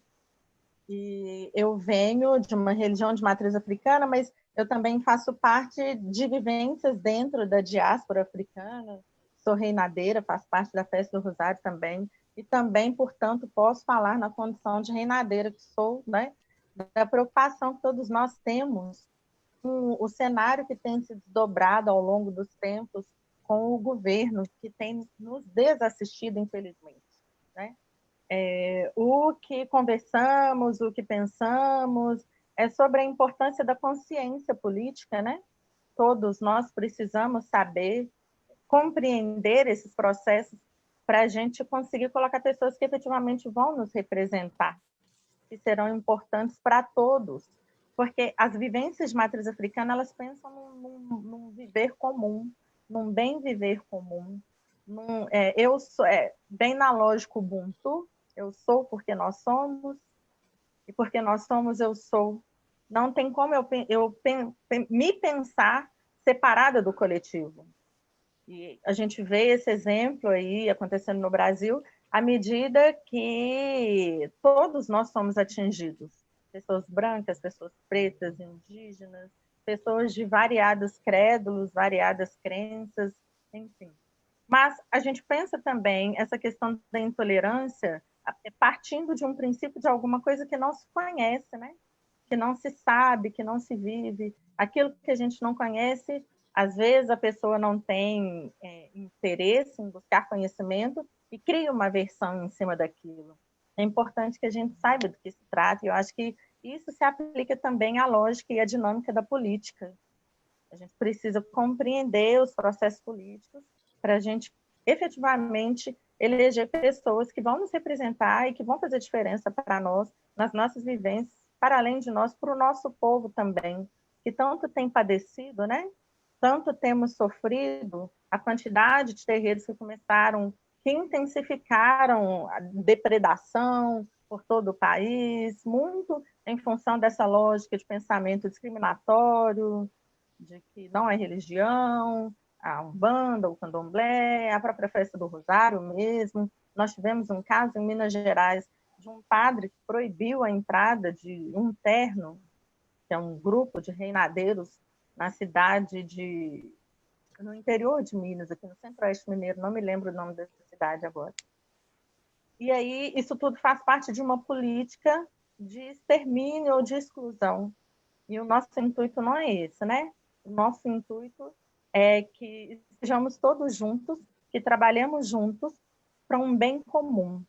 E eu venho de uma religião de matriz africana, mas eu também faço parte de vivências dentro da diáspora africana. Sou reinadeira, faço parte da Festa do Rosário também, e também, portanto, posso falar na condição de reinadeira que sou, né, da preocupação que todos nós temos com o cenário que tem se desdobrado ao longo dos tempos com o governo, que tem nos desassistido, infelizmente, né? O que conversamos, o que pensamos, é sobre a importância da consciência política, né? Todos nós precisamos saber, compreender esses processos para a gente conseguir colocar pessoas que efetivamente vão nos representar, que serão importantes para todos, porque as vivências de matriz africana, elas pensam num viver comum, num bem viver comum, eu sou, bem na lógica Ubuntu, eu sou porque nós somos, e porque nós somos, eu sou. Não tem como eu me pensar separada do coletivo. E a gente vê esse exemplo aí acontecendo no Brasil à medida que todos nós somos atingidos. Pessoas brancas, pessoas pretas, indígenas, pessoas de variados crédulos, variadas crenças, enfim. Mas a gente pensa também essa questão da intolerância partindo de um princípio de alguma coisa que não se conhece, né? Que não se sabe, que não se vive. Aquilo que a gente não conhece, às vezes a pessoa não tem interesse em buscar conhecimento e cria uma versão em cima daquilo. É importante que a gente saiba do que se trata, e eu acho que isso se aplica também à lógica e à dinâmica da política. A gente precisa compreender os processos políticos para a gente efetivamente eleger pessoas que vão nos representar e que vão fazer diferença para nós, nas nossas vivências, para além de nós, para o nosso povo também, que tanto tem padecido, né? Tanto temos sofrido, a quantidade de terreiros que começaram, que intensificaram a depredação por todo o país, muito em função dessa lógica de pensamento discriminatório, de que não é religião, a Umbanda, o Candomblé, a própria Festa do Rosário mesmo. Nós tivemos um caso em Minas Gerais de um padre que proibiu a entrada de um terno, que é um grupo de reinadeiros na cidade no interior de Minas, aqui no Centro-Oeste Mineiro, não me lembro o nome dessa cidade agora. E aí, isso tudo faz parte de uma política de extermínio ou de exclusão. E o nosso intuito não é esse, né? O nosso intuito é que estejamos todos juntos, que trabalhemos juntos para um bem comum,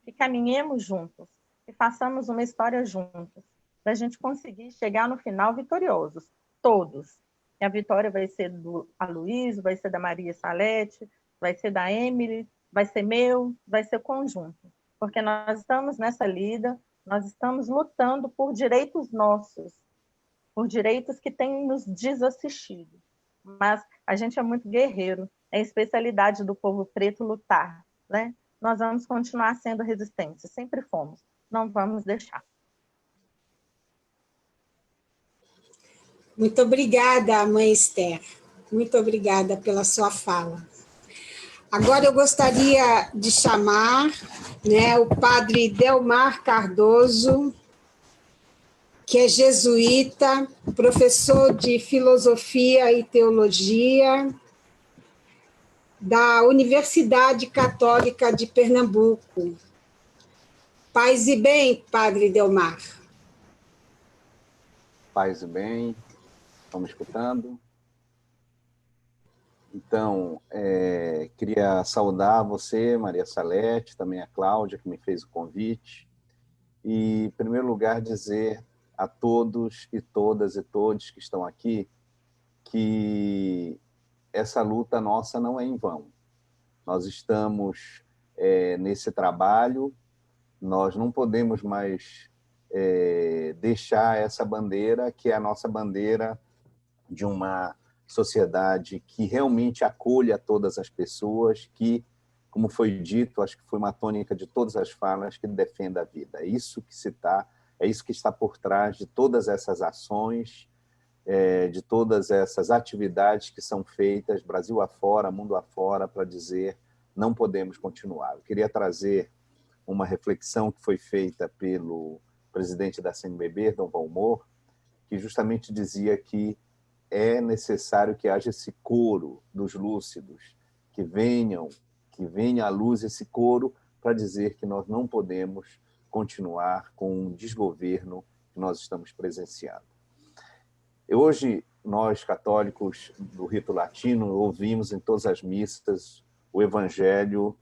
que caminhemos juntos, que façamos uma história juntos, para a gente conseguir chegar no final vitoriosos, todos. E a vitória vai ser do Aloysio, vai ser da Maria Salete, vai ser da Emily, vai ser meu, vai ser conjunto. Porque nós estamos nessa lida, nós estamos lutando por direitos nossos, por direitos que têm nos desassistido. Mas a gente é muito guerreiro, é a especialidade do povo preto lutar, né? Nós vamos continuar sendo resistentes, sempre fomos, não vamos deixar. Muito obrigada, mãe Esther, muito obrigada pela sua fala. Agora eu gostaria de chamar, né, o padre Delmar Cardoso, que é jesuíta, professor de filosofia e teologia da Universidade Católica de Pernambuco. Paz e bem, padre Delmar. Paz e bem, estão me escutando? Então, queria saudar você, Maria Salete, também a Cláudia, que me fez o convite, e, em primeiro lugar, dizer a todos e todas e todos que estão aqui que essa luta nossa não é em vão. Nós estamos nesse trabalho, nós não podemos mais deixar essa bandeira, que é a nossa bandeira de uma sociedade que realmente acolha todas as pessoas, que, como foi dito, acho que foi uma tônica de todas as falas, que defenda a vida. É isso que está por trás de todas essas ações, de todas essas atividades que são feitas Brasil afora, mundo afora, para dizer não podemos continuar. Eu queria trazer uma reflexão que foi feita pelo presidente da CNBB, Dom Valmor, que justamente dizia que é necessário que haja esse coro dos lúcidos, que venha à luz esse coro para dizer que nós não podemos continuar com o desgoverno que nós estamos presenciando. Hoje, nós, católicos do rito latino, ouvimos em todas as missas o Evangelho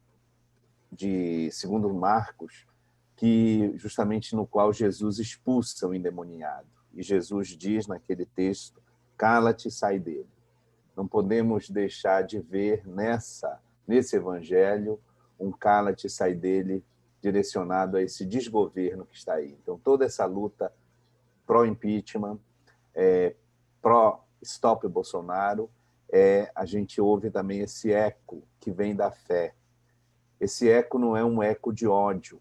segundo Marcos, que justamente no qual Jesus expulsa o endemoniado. E Jesus diz naquele texto, cala-te e sai dele. Não podemos deixar de ver nesse Evangelho um cala-te e sai dele direcionado a esse desgoverno que está aí. Então, toda essa luta pró-impeachment, pró-stop Bolsonaro, a gente ouve também esse eco que vem da fé. Esse eco não é um eco de ódio,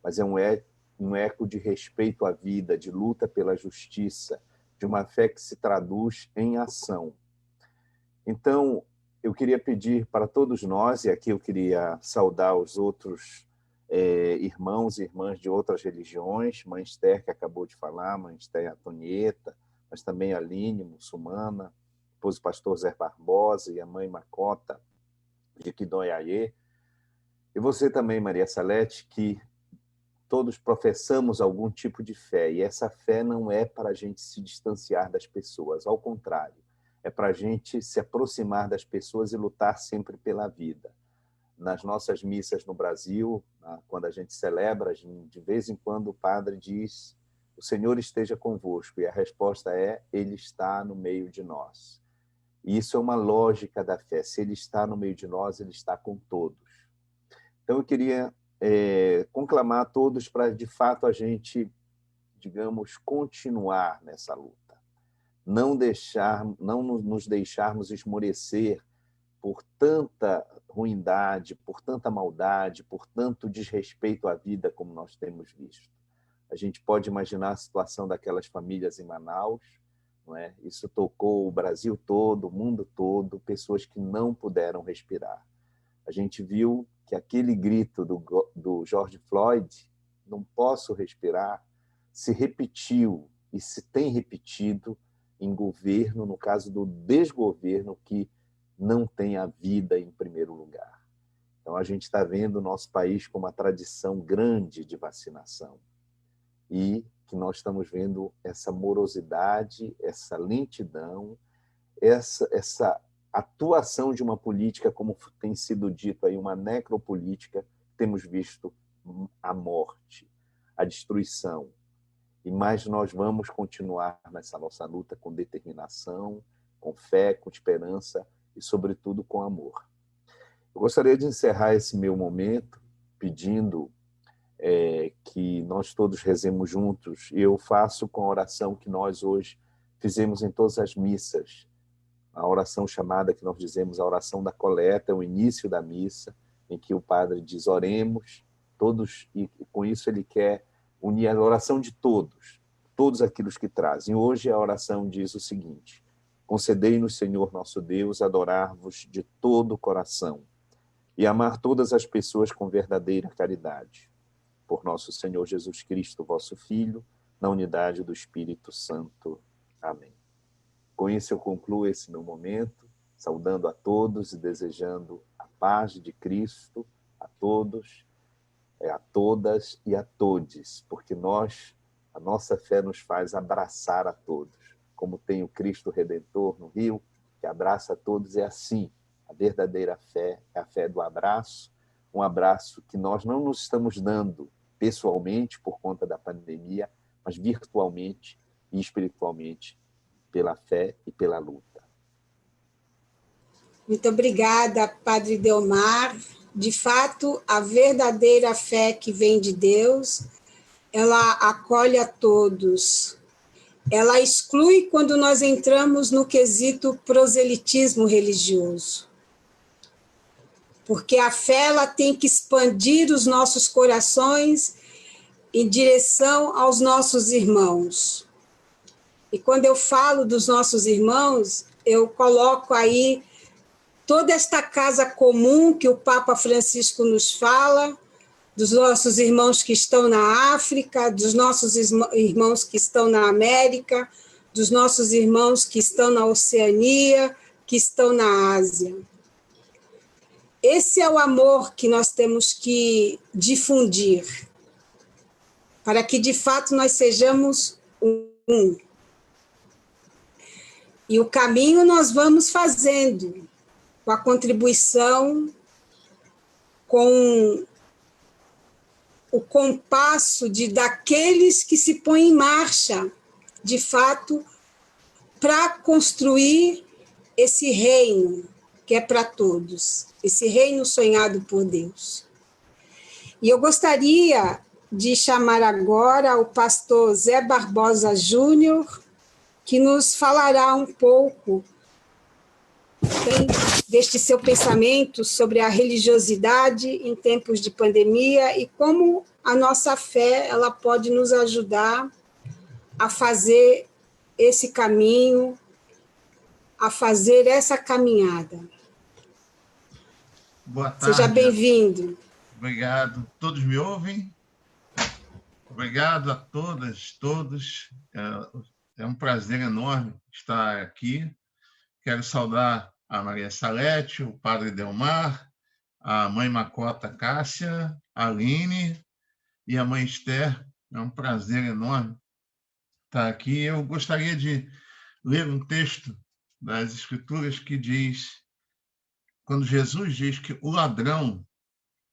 mas é um eco de respeito à vida, de luta pela justiça, de uma fé que se traduz em ação. Então, eu queria pedir para todos nós, e aqui eu queria saudar os outros irmãos e irmãs de outras religiões, Mãe Esther, que acabou de falar, Mãe Esther Antonieta, mas também a Aline, muçulmana, depois o pastor Zé Barbosa e a Mãe Macota, de Quidonhaiê, e você também, Maria Salete, que todos professamos algum tipo de fé, e essa fé não é para a gente se distanciar das pessoas, ao contrário, é para a gente se aproximar das pessoas e lutar sempre pela vida. Nas nossas missas no Brasil, quando a gente celebra, de vez em quando o padre diz, o Senhor esteja convosco, e a resposta é, Ele está no meio de nós. E isso é uma lógica da fé, se Ele está no meio de nós, Ele está com todos. Então eu queria conclamar a todos para, de fato, a gente, digamos, continuar nessa luta. Não nos deixarmos esmorecer por tanta ruindade, por tanta maldade, por tanto desrespeito à vida como nós temos visto. A gente pode imaginar a situação daquelas famílias em Manaus, não é? Isso tocou o Brasil todo, o mundo todo, pessoas que não puderam respirar. A gente viu que aquele grito do George Floyd, não posso respirar, se repetiu e se tem repetido em governo, no caso do desgoverno, que não tem a vida em primeiro lugar. Então, a gente está vendo o nosso país com uma tradição grande de vacinação e que nós estamos vendo essa morosidade, essa lentidão, essa atuação de uma política, como tem sido dito aí, uma necropolítica, temos visto a morte, a destruição. Mas nós vamos continuar nessa nossa luta com determinação, com fé, com esperança e, sobretudo, com amor. Eu gostaria de encerrar esse meu momento pedindo que nós todos rezemos juntos, e eu faço com a oração que nós hoje fizemos em todas as missas, a oração chamada que nós dizemos, a oração da coleta, é o início da missa, em que o padre diz, oremos, todos, e com isso ele quer unir a oração de todos aqueles que trazem. Hoje a oração diz o seguinte, concedei-nos, Senhor nosso Deus, adorar-vos de todo o coração e amar todas as pessoas com verdadeira caridade. Por nosso Senhor Jesus Cristo, vosso Filho, na unidade do Espírito Santo. Amém. Com isso eu concluo esse meu momento, saudando a todos e desejando a paz de Cristo a todos, a todas e a todes, porque a nossa fé nos faz abraçar a todos. Como tem o Cristo Redentor no Rio, que abraça a todos, é assim. A verdadeira fé é a fé do abraço, um abraço que nós não nos estamos dando pessoalmente por conta da pandemia, mas virtualmente e espiritualmente pela fé e pela luta. Muito obrigada, Padre Delmar. De fato, a verdadeira fé que vem de Deus, ela acolhe a todos. Ela exclui quando nós entramos no quesito proselitismo religioso. Porque a fé ela tem que expandir os nossos corações em direção aos nossos irmãos. E quando eu falo dos nossos irmãos, eu coloco aí toda esta casa comum que o Papa Francisco nos fala, dos nossos irmãos que estão na África, dos nossos irmãos que estão na América, dos nossos irmãos que estão na Oceania, que estão na Ásia. Esse é o amor que nós temos que difundir, para que, de fato, nós sejamos um. E o caminho nós vamos fazendo, com a contribuição, com o compasso daqueles que se põem em marcha, de fato, para construir esse reino que é para todos, esse reino sonhado por Deus. E eu gostaria de chamar agora o pastor Zé Barbosa Júnior, que nos falará um pouco deste seu pensamento sobre a religiosidade em tempos de pandemia e como a nossa fé ela pode nos ajudar a fazer esse caminho, a fazer essa caminhada. Boa tarde. Seja bem-vindo. Obrigado. Todos me ouvem? Obrigado a todas, todos. É um prazer enorme estar aqui. Quero saudar a Maria Salete, o padre Delmar, a mãe Macota Cássia, a Aline e a mãe Esther. É um prazer enorme estar aqui. Eu gostaria de ler um texto das Escrituras que diz, quando Jesus diz que o ladrão,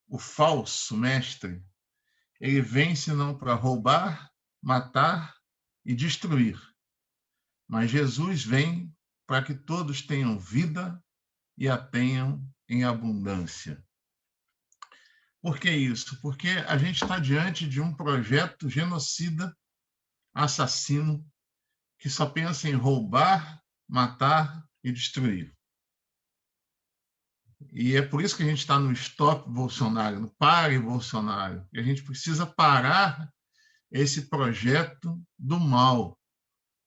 o falso mestre, ele vem senão para roubar, matar e destruir. Mas Jesus vem para que todos tenham vida e a tenham em abundância. Por que isso? Porque a gente está diante de um projeto genocida, assassino, que só pensa em roubar, matar e destruir. E é por isso que a gente está no Stop Bolsonaro, no Pare Bolsonaro. E a gente precisa parar esse projeto do mal,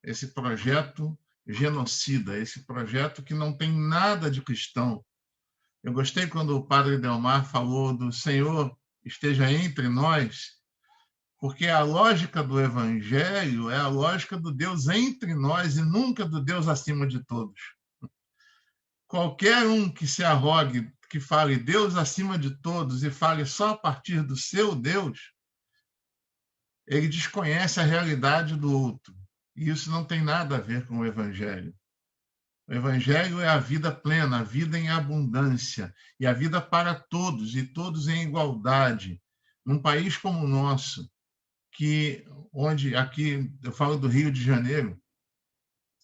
esse projeto genocida, esse projeto que não tem nada de cristão. Eu gostei quando o padre Delmar falou do Senhor esteja entre nós, porque a lógica do Evangelho é a lógica do Deus entre nós e nunca do Deus acima de todos. Qualquer um que se arrogue, que fale Deus acima de todos e fale só a partir do seu Deus, ele desconhece a realidade do outro. E isso não tem nada a ver com o Evangelho. O Evangelho é a vida plena, a vida em abundância, e a vida para todos, e todos em igualdade. Num país como o nosso, onde aqui, eu falo do Rio de Janeiro,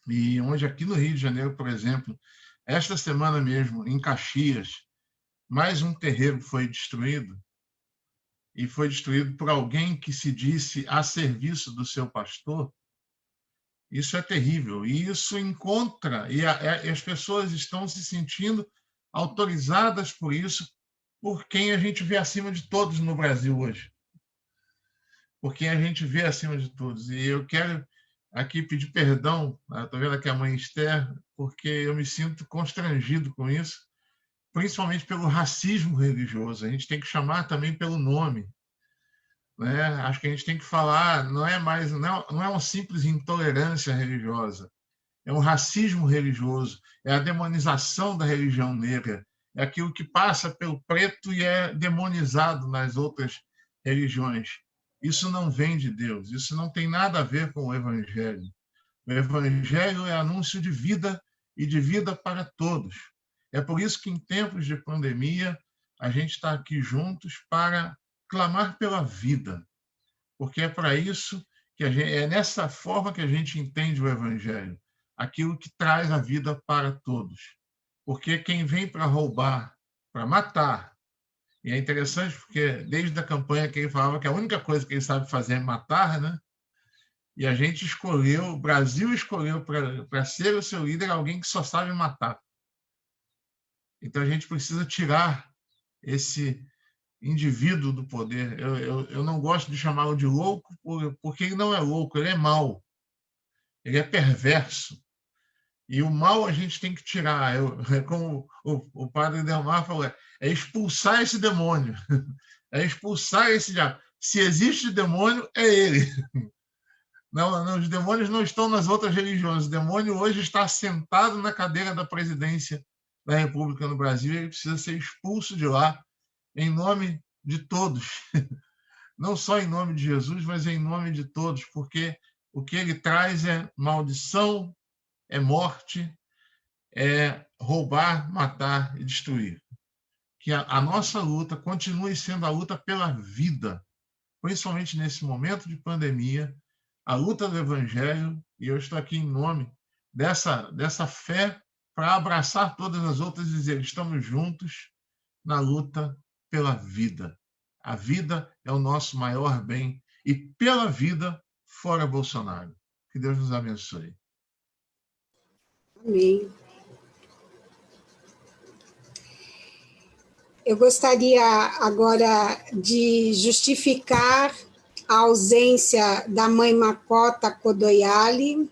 e onde aqui no Rio de Janeiro, por exemplo, esta semana mesmo, em Caxias, mais um terreiro foi destruído, e foi destruído por alguém que se disse a serviço do seu pastor. Isso é terrível, e isso encontra, e as pessoas estão se sentindo autorizadas por isso, por quem a gente vê acima de todos no Brasil hoje. Por quem a gente vê acima de todos. E eu quero aqui pedir perdão, estou vendo aqui a mãe Esther, porque eu me sinto constrangido com isso, principalmente pelo racismo religioso. A gente tem que chamar também pelo nome. Né? Acho que a gente tem que falar, não é uma simples intolerância religiosa, é um racismo religioso, é a demonização da religião negra, é aquilo que passa pelo preto e é demonizado nas outras religiões. Isso não vem de Deus, isso não tem nada a ver com o Evangelho. O Evangelho é anúncio de vida e de vida para todos. É por isso que em tempos de pandemia a gente está aqui juntos para clamar pela vida, porque é para isso que é nessa forma que a gente entende o Evangelho, aquilo que traz a vida para todos. Porque quem vem para roubar, para matar, e é interessante porque desde a campanha que ele falava que a única coisa que ele sabe fazer é matar, né? E a gente escolheu, o Brasil escolheu para ser o seu líder alguém que só sabe matar. Então a gente precisa tirar esse indivíduo do poder. Eu não gosto de chamá-lo de louco, porque ele não é louco, ele é mau. Ele é perverso. E o mal a gente tem que tirar. Como o padre Delmar falou, é expulsar esse demônio. é expulsar esse diabo. Se existe demônio, é ele. Não, os demônios não estão nas outras religiões. O demônio hoje está sentado na cadeira da presidência da República no Brasil e ele precisa ser expulso de lá em nome de todos. Não só em nome de Jesus, mas em nome de todos, porque o que ele traz é maldição, é morte, é roubar, matar e destruir. Que a nossa luta continue sendo a luta pela vida, principalmente nesse momento de pandemia, a luta do Evangelho, e eu estou aqui em nome dessa fé para abraçar todas as outras e dizer, estamos juntos na luta pela vida. A vida é o nosso maior bem e pela vida fora Bolsonaro. Que Deus nos abençoe. Amém. Eu gostaria agora de justificar a ausência da mãe Makota Kodoyali.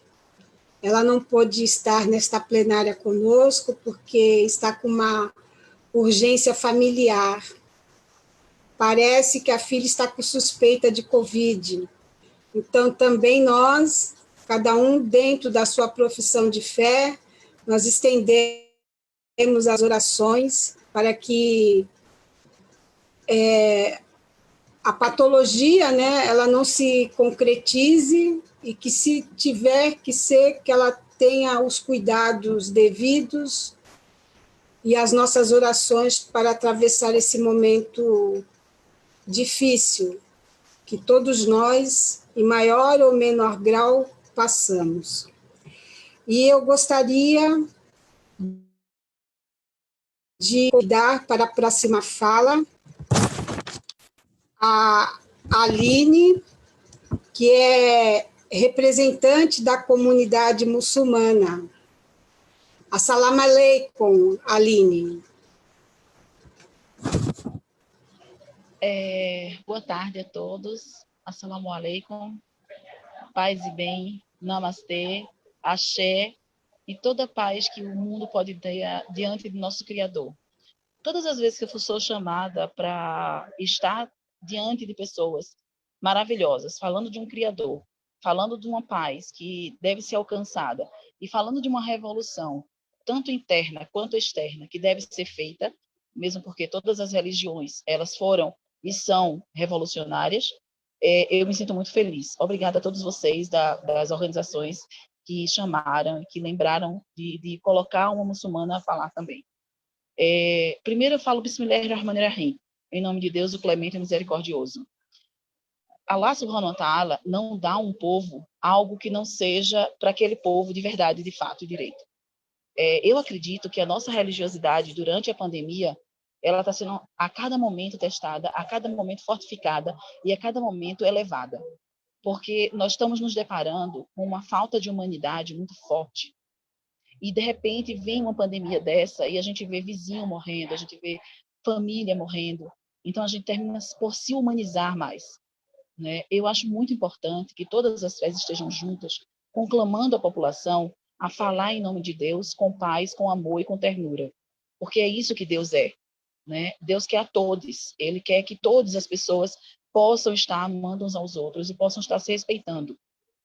Ela não pôde estar nesta plenária conosco porque está com uma urgência familiar. Parece que a filha está com suspeita de Covid. Então, também nós, cada um dentro da sua profissão de fé, nós estendemos as orações para que a patologia, né, ela não se concretize e que, se tiver que ser, que ela tenha os cuidados devidos e as nossas orações para atravessar esse momento difícil que todos nós, em maior ou menor grau, passamos. E eu gostaria de convidar para a próxima fala a Aline, que é representante da comunidade muçulmana. Assalamu alaikum, Aline. Boa tarde a todos. Assalamu alaikum. Paz e bem, namastê, axé e toda a paz que o mundo pode ter diante do nosso Criador. Todas as vezes que eu sou chamada para estar diante de pessoas maravilhosas, falando de um Criador, falando de uma paz que deve ser alcançada e falando de uma revolução, tanto interna quanto externa, que deve ser feita, mesmo porque todas as religiões, elas foram e são revolucionárias, eu me sinto muito feliz. Obrigada a todos vocês das organizações que chamaram, que lembraram de colocar uma muçulmana a falar também. Primeiro eu falo Bismillahirrahmanirrahim, em nome de Deus, o clemente e misericordioso. Allah subhanahu wa ta'ala não dá a um povo algo que não seja para aquele povo de verdade, de fato e direito. Eu acredito que a nossa religiosidade durante a pandemia, ela está sendo a cada momento testada, a cada momento fortificada e a cada momento elevada. Porque nós estamos nos deparando com uma falta de humanidade muito forte. E, de repente, vem uma pandemia dessa e a gente vê vizinho morrendo, a gente vê família morrendo. Então, a gente termina por se humanizar mais. Né? Eu acho muito importante que todas as fés estejam juntas, conclamando a população a falar em nome de Deus com paz, com amor e com ternura. Porque é isso que Deus é. Né? Deus quer a todos. Ele quer que todas as pessoas possam estar amando uns aos outros e possam estar se respeitando.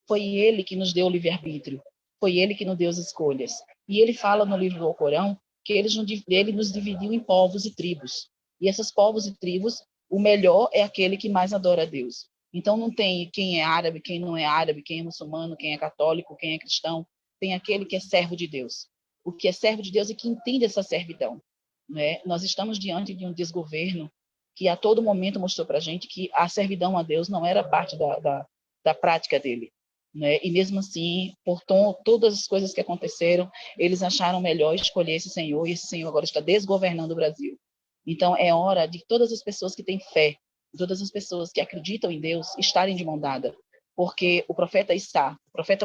Foi Ele que nos deu o livre-arbítrio. Foi Ele que nos deu as escolhas. E Ele fala no livro do Alcorão que Ele nos dividiu em povos e tribos. E esses povos e tribos, o melhor é aquele que mais adora a Deus. Então não tem quem é árabe, quem não é árabe, quem é muçulmano, quem é católico, quem é cristão. Tem aquele que é servo de Deus. O que é servo de Deus é que entende essa servidão. Né? Nós estamos diante de um desgoverno que a todo momento mostrou para a gente que a servidão a Deus não era parte da prática dele. Né? E mesmo assim, por todas as coisas que aconteceram, eles acharam melhor escolher esse Senhor, e esse Senhor agora está desgovernando o Brasil. Então é hora de todas as pessoas que têm fé, todas as pessoas que acreditam em Deus, estarem de mão dada, porque o profeta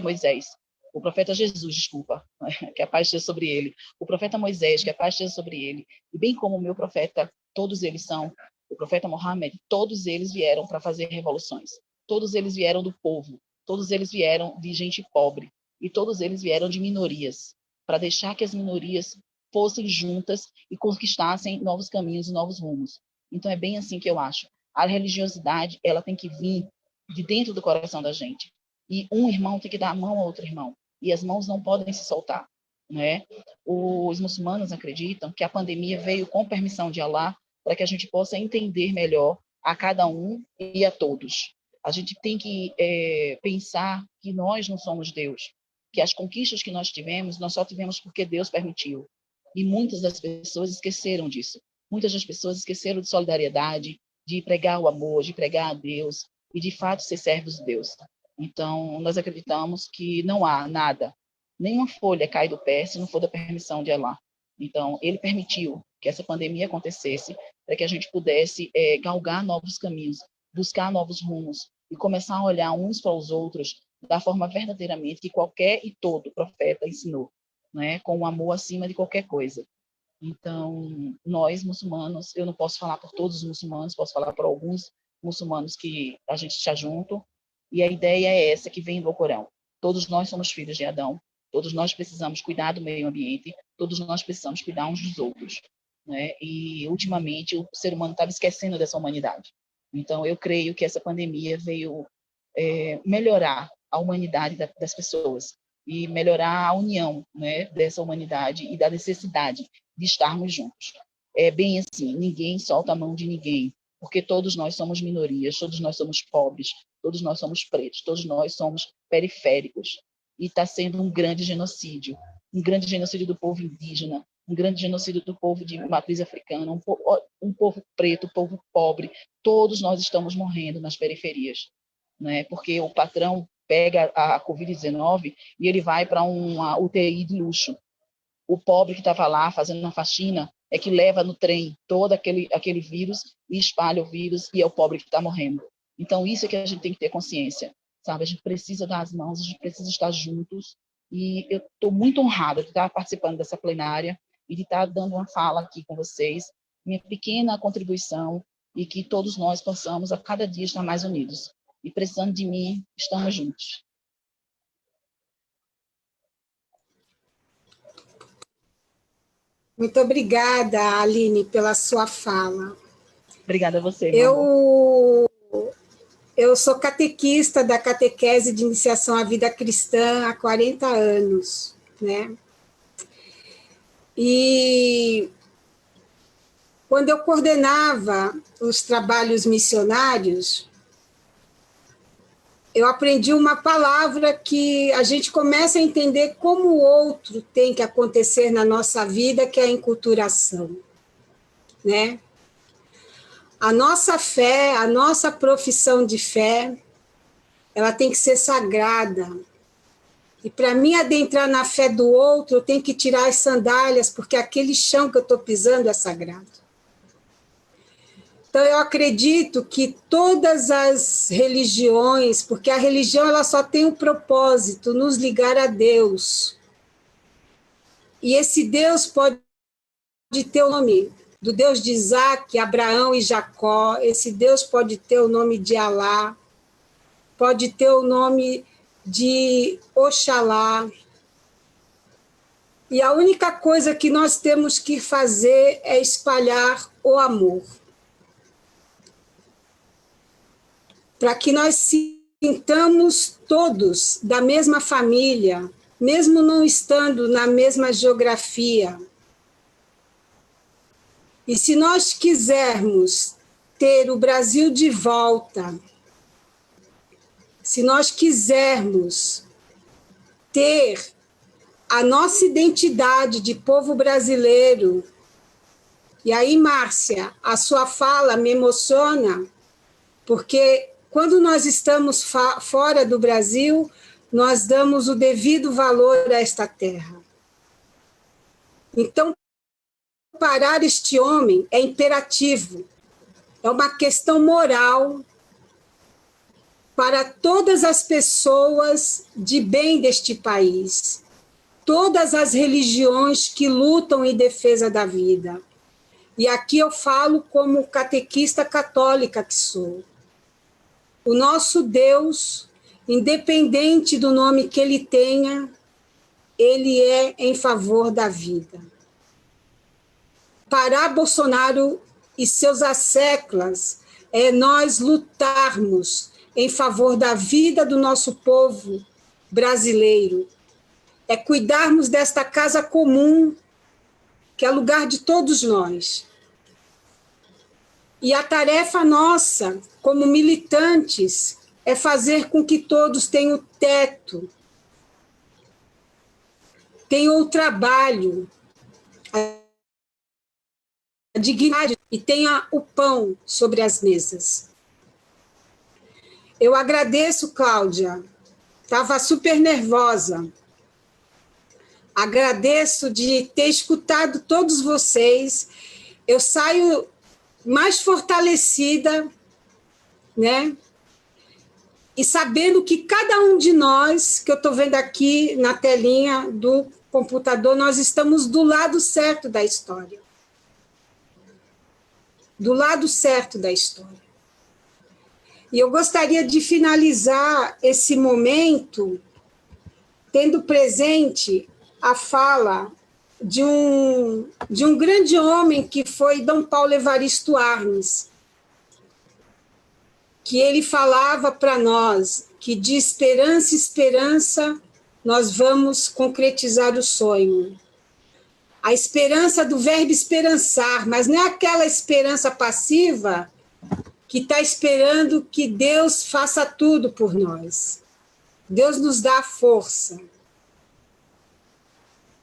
Moisés, o profeta Jesus, desculpa, que a paz esteja sobre ele, o profeta Moisés, que a paz esteja sobre ele, e bem como o meu profeta, todos eles são, o profeta Mohammed, todos eles vieram para fazer revoluções, todos eles vieram do povo, todos eles vieram de gente pobre, e todos eles vieram de minorias, para deixar que as minorias fossem juntas e conquistassem novos caminhos e novos rumos. Então é bem assim que eu acho. A religiosidade, ela tem que vir de dentro do coração da gente. E um irmão tem que dar a mão ao outro irmão. E as mãos não podem se soltar, né? Os muçulmanos acreditam que a pandemia veio com permissão de Alá para que a gente possa entender melhor a cada um e a todos. A gente tem que pensar que nós não somos Deus, que as conquistas que nós só tivemos porque Deus permitiu. E muitas das pessoas esqueceram disso. Muitas das pessoas esqueceram de solidariedade, de pregar o amor, de pregar a Deus e, de fato, ser servos de Deus. Então, nós acreditamos que não há nada, nenhuma folha cai do pé se não for da permissão de Alá. Então, ele permitiu que essa pandemia acontecesse para que a gente pudesse galgar novos caminhos, buscar novos rumos e começar a olhar uns para os outros da forma verdadeiramente que qualquer e todo profeta ensinou, né? Com o amor acima de qualquer coisa. Então, nós, muçulmanos, eu não posso falar por todos os muçulmanos, posso falar por alguns muçulmanos que a gente está junto, e a ideia é essa que vem do Corão. Todos nós somos filhos de Adão, todos nós precisamos cuidar do meio ambiente, todos nós precisamos cuidar uns dos outros, né? E, ultimamente, o ser humano estava esquecendo dessa humanidade. Então, eu creio que essa pandemia veio melhorar a humanidade das pessoas e melhorar a união, né, dessa humanidade e da necessidade de estarmos juntos. É bem assim, ninguém solta a mão de ninguém, porque todos nós somos minorias, todos nós somos pobres, todos nós somos pretos, todos nós somos periféricos. E está sendo um grande genocídio do povo indígena, um grande genocídio do povo de matriz africana, um povo preto, um povo pobre. Todos nós estamos morrendo nas periferias, né? Porque o patrão pega a Covid-19 e ele vai para uma UTI de luxo. O pobre que estava lá fazendo uma faxina é que leva no trem todo aquele vírus e espalha o vírus, e é o pobre que está morrendo. Então, isso é que a gente tem que ter consciência, sabe? A gente precisa dar as mãos, a gente precisa estar juntos, e eu estou muito honrada de estar participando dessa plenária e de estar dando uma fala aqui com vocês, minha pequena contribuição, e que todos nós possamos a cada dia estar mais unidos. E precisando de mim, estamos juntos. Muito obrigada, Aline, pela sua fala. Obrigada a você. Eu sou catequista da catequese de iniciação à vida cristã há 40 anos, né? E quando eu coordenava os trabalhos missionários, eu aprendi uma palavra que a gente começa a entender como o outro tem que acontecer na nossa vida, que é a enculturação, né? A nossa fé, a nossa profissão de fé, ela tem que ser sagrada. E para mim adentrar na fé do outro, eu tenho que tirar as sandálias, porque aquele chão que eu estou pisando é sagrado. Então, eu acredito que todas as religiões, porque a religião ela só tem um propósito, nos ligar a Deus. E esse Deus pode ter o nome do Deus de Isaac, Abraão e Jacó, esse Deus pode ter o nome de Alá, pode ter o nome de Oxalá. E a única coisa que nós temos que fazer é espalhar o amor. Para que nós sintamos todos da mesma família, mesmo não estando na mesma geografia. E se nós quisermos ter o Brasil de volta, se nós quisermos ter a nossa identidade de povo brasileiro, e aí, Márcia, a sua fala me emociona, porque quando nós estamos fora do Brasil, nós damos o devido valor a esta terra. Então, parar este homem é imperativo, é uma questão moral para todas as pessoas de bem deste país, todas as religiões que lutam em defesa da vida. E aqui eu falo como catequista católica que sou. O nosso Deus, independente do nome que ele tenha, ele é em favor da vida. Parar Bolsonaro e seus asseclas é nós lutarmos em favor da vida do nosso povo brasileiro, é cuidarmos desta casa comum, que é lugar de todos nós. E a tarefa nossa, como militantes, é fazer com que todos tenham teto, tenham o trabalho, a dignidade e tenha o pão sobre as mesas. Eu agradeço, Cláudia, estava super nervosa. Agradeço de ter escutado todos vocês. Eu saio mais fortalecida, né? E sabendo que cada um de nós, que eu estou vendo aqui na telinha do computador, nós estamos do lado certo da história. Do lado certo da história. E eu gostaria de finalizar esse momento tendo presente a fala de um grande homem que foi Dom Paulo Evaristo Arnes, que ele falava para nós que de esperança em esperança nós vamos concretizar o sonho. A esperança do verbo esperançar, mas não é aquela esperança passiva que está esperando que Deus faça tudo por nós. Deus nos dá a força.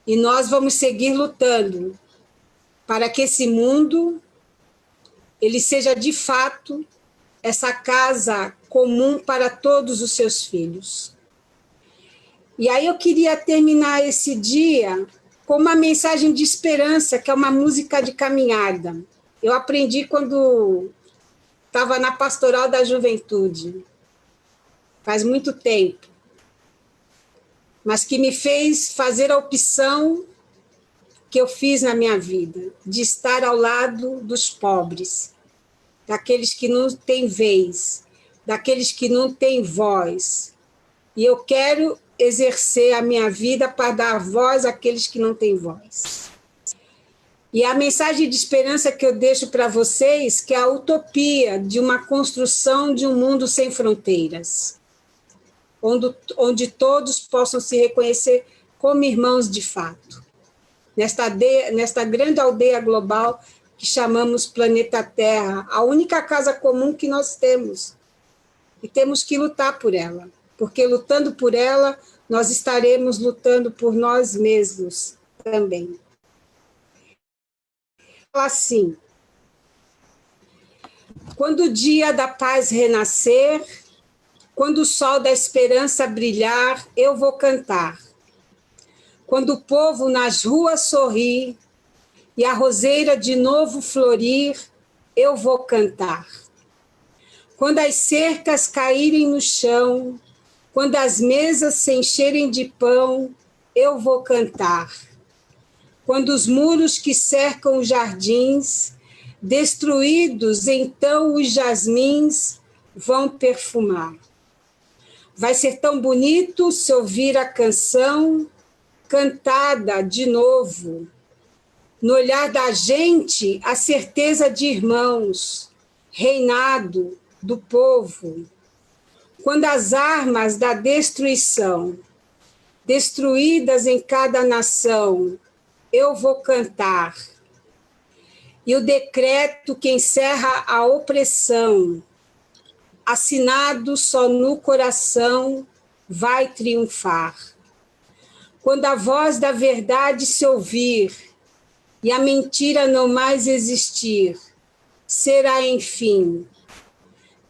E nós vamos seguir lutando para que esse mundo ele seja de fato essa casa comum para todos os seus filhos. E aí eu queria terminar esse dia com uma mensagem de esperança, que é uma música de caminhada. Eu aprendi quando estava na Pastoral da Juventude, faz muito tempo, mas que me fez fazer a opção que eu fiz na minha vida, de estar ao lado dos pobres, daqueles que não têm vez, daqueles que não têm voz. E eu quero exercer a minha vida para dar voz àqueles que não têm voz. E a mensagem de esperança que eu deixo para vocês, que é a utopia de uma construção de um mundo sem fronteiras, onde todos possam se reconhecer como irmãos de fato, nesta grande aldeia global que chamamos planeta Terra, a única casa comum que nós temos. E temos que lutar por ela, porque lutando por ela, nós estaremos lutando por nós mesmos também. Assim, quando o dia da paz renascer, quando o sol da esperança brilhar, eu vou cantar. Quando o povo nas ruas sorrir e a roseira de novo florir, eu vou cantar. Quando as cercas caírem no chão, quando as mesas se encherem de pão, eu vou cantar. Quando os muros que cercam os jardins, destruídos, então os jasmins vão perfumar. Vai ser tão bonito se ouvir a canção cantada de novo. No olhar da gente, a certeza de irmãos, reinado do povo. Quando as armas da destruição, destruídas em cada nação, eu vou cantar. E o decreto que encerra a opressão, assinado só no coração, vai triunfar. Quando a voz da verdade se ouvir e a mentira não mais existir, será, enfim,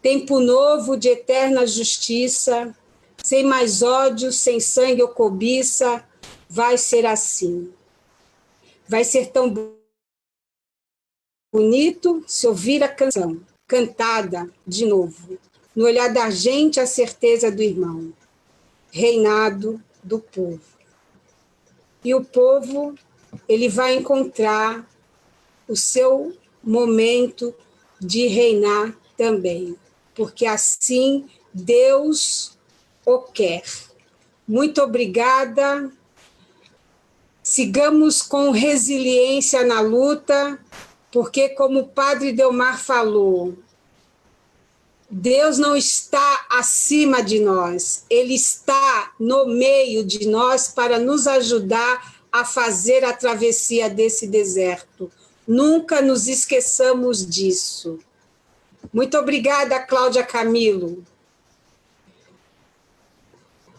tempo novo de eterna justiça, sem mais ódio, sem sangue ou cobiça, vai ser assim. Vai ser tão bonito se ouvir a canção, cantada de novo, no olhar da gente a certeza do irmão, reinado do povo. E o povo, ele vai encontrar o seu momento de reinar também, porque assim Deus o quer. Muito obrigada. Sigamos com resiliência na luta, porque, como o padre Delmar falou, Deus não está acima de nós, Ele está no meio de nós para nos ajudar a fazer a travessia desse deserto. Nunca nos esqueçamos disso. Muito obrigada, Cláudia Camilo.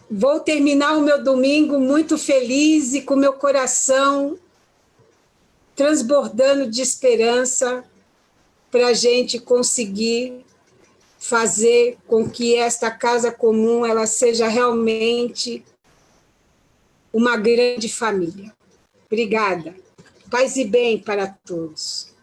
Vou terminar o meu domingo muito feliz e com meu coração transbordando de esperança para a gente conseguir fazer com que esta casa comum ela seja realmente uma grande família. Obrigada. Paz e bem para todos.